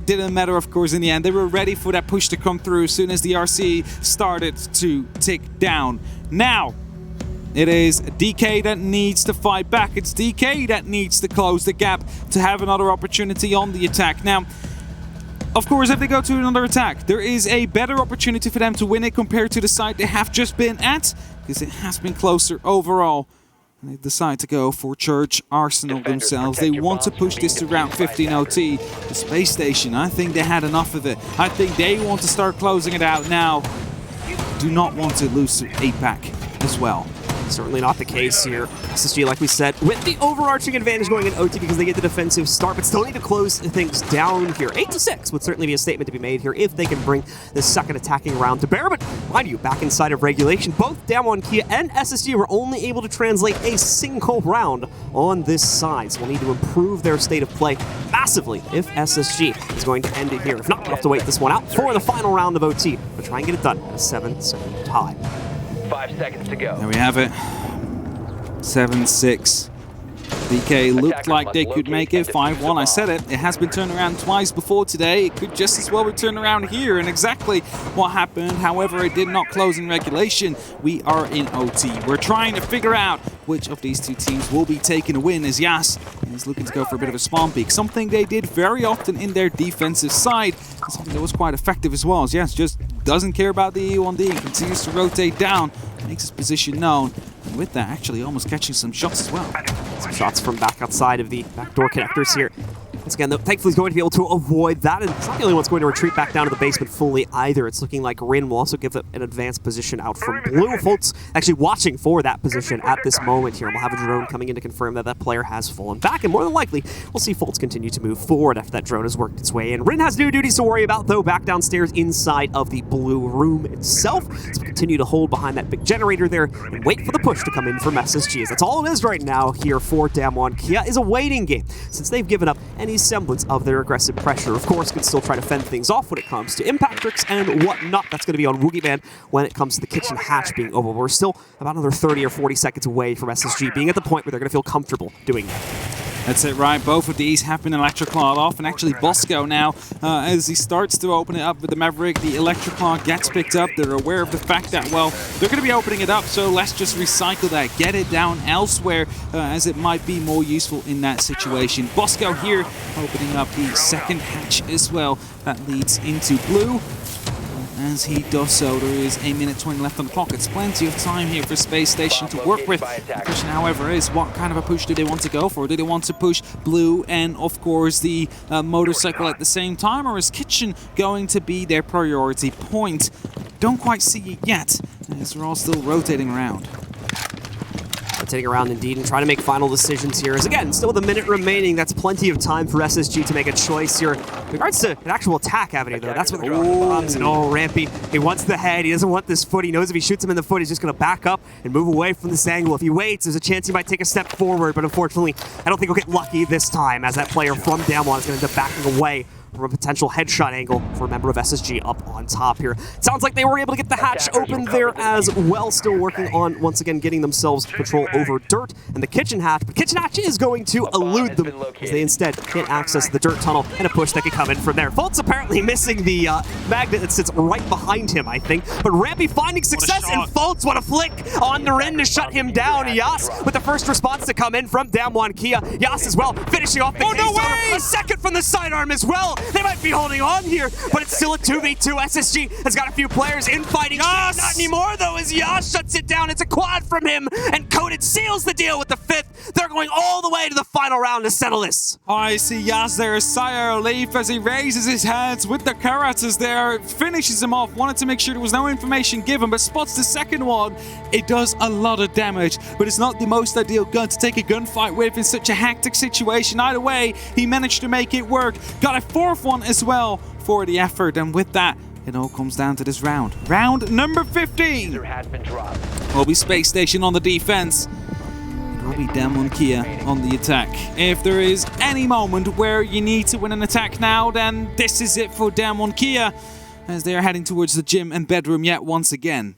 didn't matter, of course, in the end. They were ready for that push to come through as soon as the RC started to tick down. Now, it is DK that needs to fight back. It's DK that needs to close the gap to have another opportunity on the attack. Now, of course, if they go to another attack, there is a better opportunity for them to win it compared to the site they have just been at, because it has been closer overall. And they decide to go for Church Arsenal themselves. They want to push this to round 15 OT. The Space Station, I think they had enough of it. I think they want to start closing it out now. Do not want to lose to APAC as well. Certainly not the case here. SSG, like we said, with the overarching advantage going in OT because they get the defensive start, but still need to close things down here. 8-6 would certainly be a statement to be made here if they can bring this second attacking round to bear. But mind you, back inside of regulation, both DAMWON, Kia, and SSG were only able to translate a single round on this side. So we'll need to improve their state of play massively if SSG is going to end it here. If not, we'll have to wait this one out for the final round of OT, but try and get it done at a 7-7 tie. 5 seconds to go. There we have it. 7-6. DK looked like they could make it 5-1. I said it. It has been turned around twice before today. It could just as well be turned around here, and exactly what happened. However, it did not close in regulation. We are in OT. We're trying to figure out which of these two teams will be taking a win, as Yas is looking to go for a bit of a spawn peek. Something they did very often in their defensive side. Something that was quite effective as well, as Yas just doesn't care about the E1D and continues to rotate down, makes his position known. And with that, actually almost catching some shots as well. Some shots from back outside of the backdoor connectors here. Once again, though, thankfully he's going to be able to avoid that, and it's not the only one that's going to retreat back down to the basement fully either. It's looking like Rin will also give an advanced position out from Blue. Folks actually watching for that position at this moment here. We'll have a drone coming in to confirm that that player has fallen back, and more than likely, we'll see Fultz continue to move forward after that drone has worked its way in. Rin has new duties to worry about, though, back downstairs inside of the Blue room itself. So we continue to hold behind that big generator there and wait for the push to come in from SSG. That's all it is right now here for DAMWON. Kia is a waiting game, since they've given up any semblance of their aggressive pressure. Of course, can still try to fend things off when it comes to impact tricks and whatnot. That's going to be on Woogieman when it comes to the kitchen hatch being over. We're still about another 30 or 40 seconds away from SSG being at the point where they're going to feel comfortable doing that. That's it, right? Both of these have been electroclawed off, and actually Bosco now, as he starts to open it up with the Maverick, the electroclaw gets picked up. They're aware of the fact that, well, they're going to be opening it up, so let's just recycle that, get it down elsewhere, as it might be more useful in that situation. Bosco here opening up the second hatch as well. That leads into Blue. As he does so, there is a minute 20 left on the clock. It's plenty of time here for Spacestation to work with. The question, however, is what kind of a push do they want to go for? Do they want to push Blue and, of course, the motorcycle at the same time? Or is Kitchen going to be their priority point? Don't quite see it yet, as they're all still rotating around. Rotating around indeed and trying to make final decisions here. As again, still with a minute remaining, that's plenty of time for SSG to make a choice here. In regards to an actual attack avenue, though, that's what the bombs and all Rampy. He wants the head. He doesn't want this foot. He knows if he shoots him in the foot, he's just going to back up and move away from this angle. If he waits, there's a chance he might take a step forward, but unfortunately, I don't think he'll get lucky this time, as that player from DAMWON is going to end up backing away from a potential headshot angle for a member of SSG up on top here. Sounds like they were able to get the hatch open there as well, still working on, once again, getting themselves control over dirt and the kitchen hatch. But kitchen hatch is going to elude them as they instead can't access the dirt tunnel and a push that could come in from there. Fultz apparently missing the magnet that sits right behind him, I think. But Rampy finding success, and Fultz, what a flick on the Rin to shut him down. Yas with the first response to come in from DAMWON Kia. Yas as well, finishing off the case. No way! A second from the sidearm as well. They might be holding on here, but it's still a 2v2. SSG has got a few players in fighting. Not anymore, though, as Yas shuts it down. It's a quad from him, and Coded seals the deal with the fifth. They're going all the way to the final round to settle this. I see Yas there, a sigh of relief as he raises his hands with the Karatas there, finishes him off. Wanted to make sure there was no information given, but spots the second one. It does a lot of damage, but it's not the most ideal gun to take a gunfight with in such a hectic situation. Either way, he managed to make it work. Got a fourth one as well for the effort, and with that, it all comes down to this round. Round number 15 will be Spacestation on the defense. It will be DAMWON Kia on the attack. If there is any moment where you need to win an attack now, then this is it for DAMWON Kia, as they are heading towards the gym and bedroom yet once again.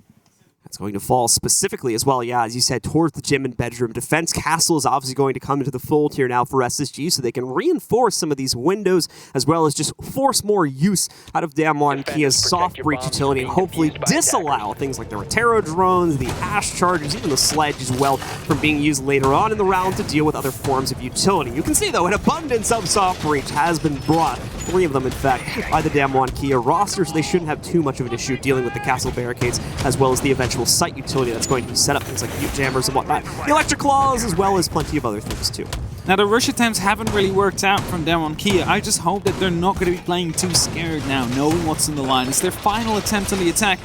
It's going to fall specifically as well, yeah, as you said, towards the gym and bedroom. Defense Castle is obviously going to come into the fold here now for SSG, so they can reinforce some of these windows, as well as just force more use out of DAMWON Kia's soft breach utility, and hopefully disallow things like the Rotero drones, the Ash charges, even the sledge as well, from being used later on in the round to deal with other forms of utility. You can see, though, an abundance of soft breach has been brought, 3 of them, in fact, by the DAMWON Kia roster, so they shouldn't have too much of an issue dealing with the castle barricades, as well as the eventual site utility that's going to be set up, things like mute jammers and whatnot. The electric claws, as well as plenty of other things too. Now, the rush attempts haven't really worked out from DAMWON Kia. I just hope that they're not going to be playing too scared now, knowing what's in the line. It's their final attempt on the attack.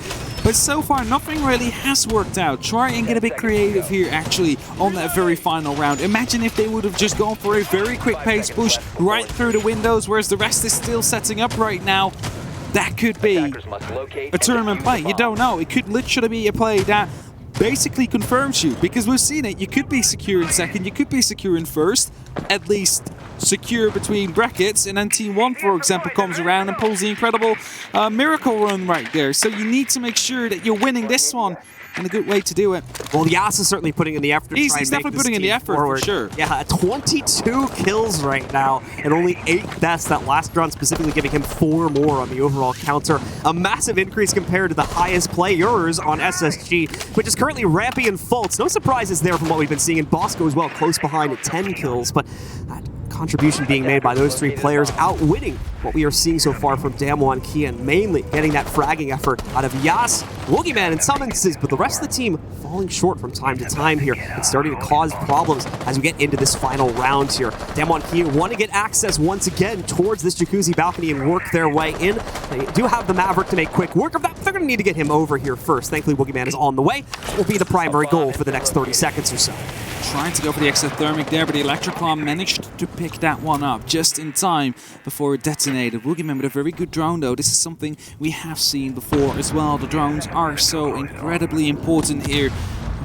But so far, nothing really has worked out. Try and get a bit creative here, actually, on that very final round. Imagine if they would have just gone for a very quick pace push right through the windows, whereas the rest is still setting up right now. That could be a tournament play. You don't know. It could literally be a play that basically confirms you, because we've seen it. You could be secure in second, you could be secure in first, at least secure between brackets, and then Team 1, for example, comes around and pulls the incredible miracle run right there. So you need to make sure that you're winning this one, and a good way to do it. Well, Yas is certainly putting in the effort to try and He's make definitely this putting in the team effort, forward. for sure. Yeah, 22 kills right now, and only 8 deaths. That last round specifically giving him 4 more on the overall counter. A massive increase compared to the highest players on SSG, which is currently Rampy and Fultz. No surprises there from what we've been seeing, and Bosco as well, close behind at 10 kills, but that contribution being made by those 3 players, outwitting what we are seeing so far from DAMWON, Kian, mainly getting that fragging effort out of Yas, Woogieman in some instances, but the rest of the team falling short from time to time here and starting to cause problems as we get into this final round here. DAMWON, Kian want to get access once again towards this jacuzzi balcony and work their way in. They do have the Maverick to make quick work of that, but they're going to need to get him over here first. Thankfully, Woogieman is on the way. It will be the primary goal for the next 30 seconds or so. Trying to go for the exothermic there, but the Electroclaw managed to pick that one up just in time before it detonated. Woogieman with a very good drone, though. This is something we have seen before as well. The drones are so incredibly important here.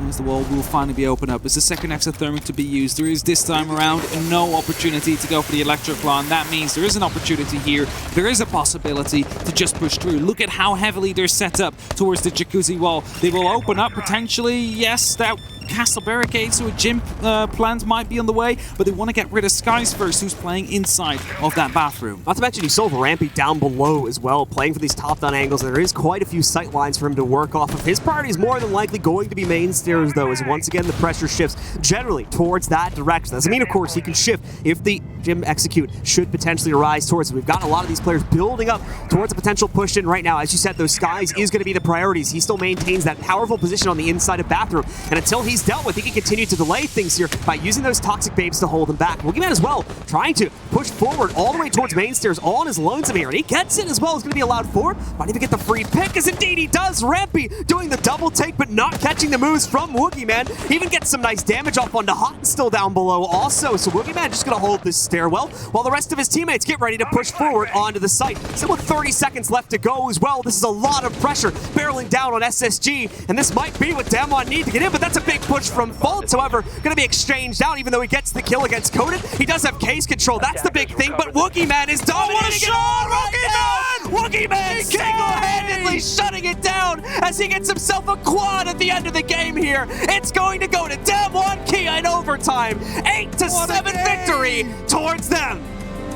As the wall will finally be opened up. It's the second exothermic to be used. There is this time around no opportunity to go for the Electroclaw, and that means there is an opportunity here. There is a possibility to just push through. Look at how heavily they're set up towards the jacuzzi wall. They will open up potentially, yes, that castle barricade, so a gym plant might be on the way, but they want to get rid of Skies first, who's playing inside of that bathroom. Not to mention, you still have Rampy down below as well, playing for these top-down angles. There is quite a few sight lines for him to work off of. His priority is more than likely going to be main stairs, though, as once again the pressure shifts generally towards that direction. Doesn't mean, of course, he can shift if the gym execute should potentially arise towards him. We've got a lot of these players building up towards a potential push-in right now. As you said, those Skies is going to be the priorities. He still maintains that powerful position on the inside of bathroom, and until he's dealt with, he can continue to delay things here by using those toxic babes to hold him back. Woogieman as well, trying to push forward all the way towards main stairs on his lonesome here, and he gets it as well. Is going to be allowed for. Might even get the free pick, as indeed he does. Rampy doing the double take, but not catching the moves from Woogieman. Even gets some nice damage off onto Hot, still down below also. So Woogieman just going to hold this stairwell while the rest of his teammates get ready to push forward onto the site. Still with 30 seconds left to go as well. This is a lot of pressure barreling down on SSG, and this might be what DAMWON need to get in, but that's a big push from Fultz. However, going to be exchanged out, even though he gets the kill against Coded. He does have case control. That's the big thing, but Woogieman is dominating it all right now. Woogieman single-handedly shutting it down as he gets himself a quad at the end of the game here. It's going to go to DAMWON Kia in overtime. 8-7 victory towards them.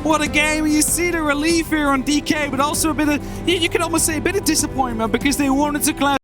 What a game. You see the relief here on DK, but also a bit of, you could almost say a bit of disappointment, because they wanted to close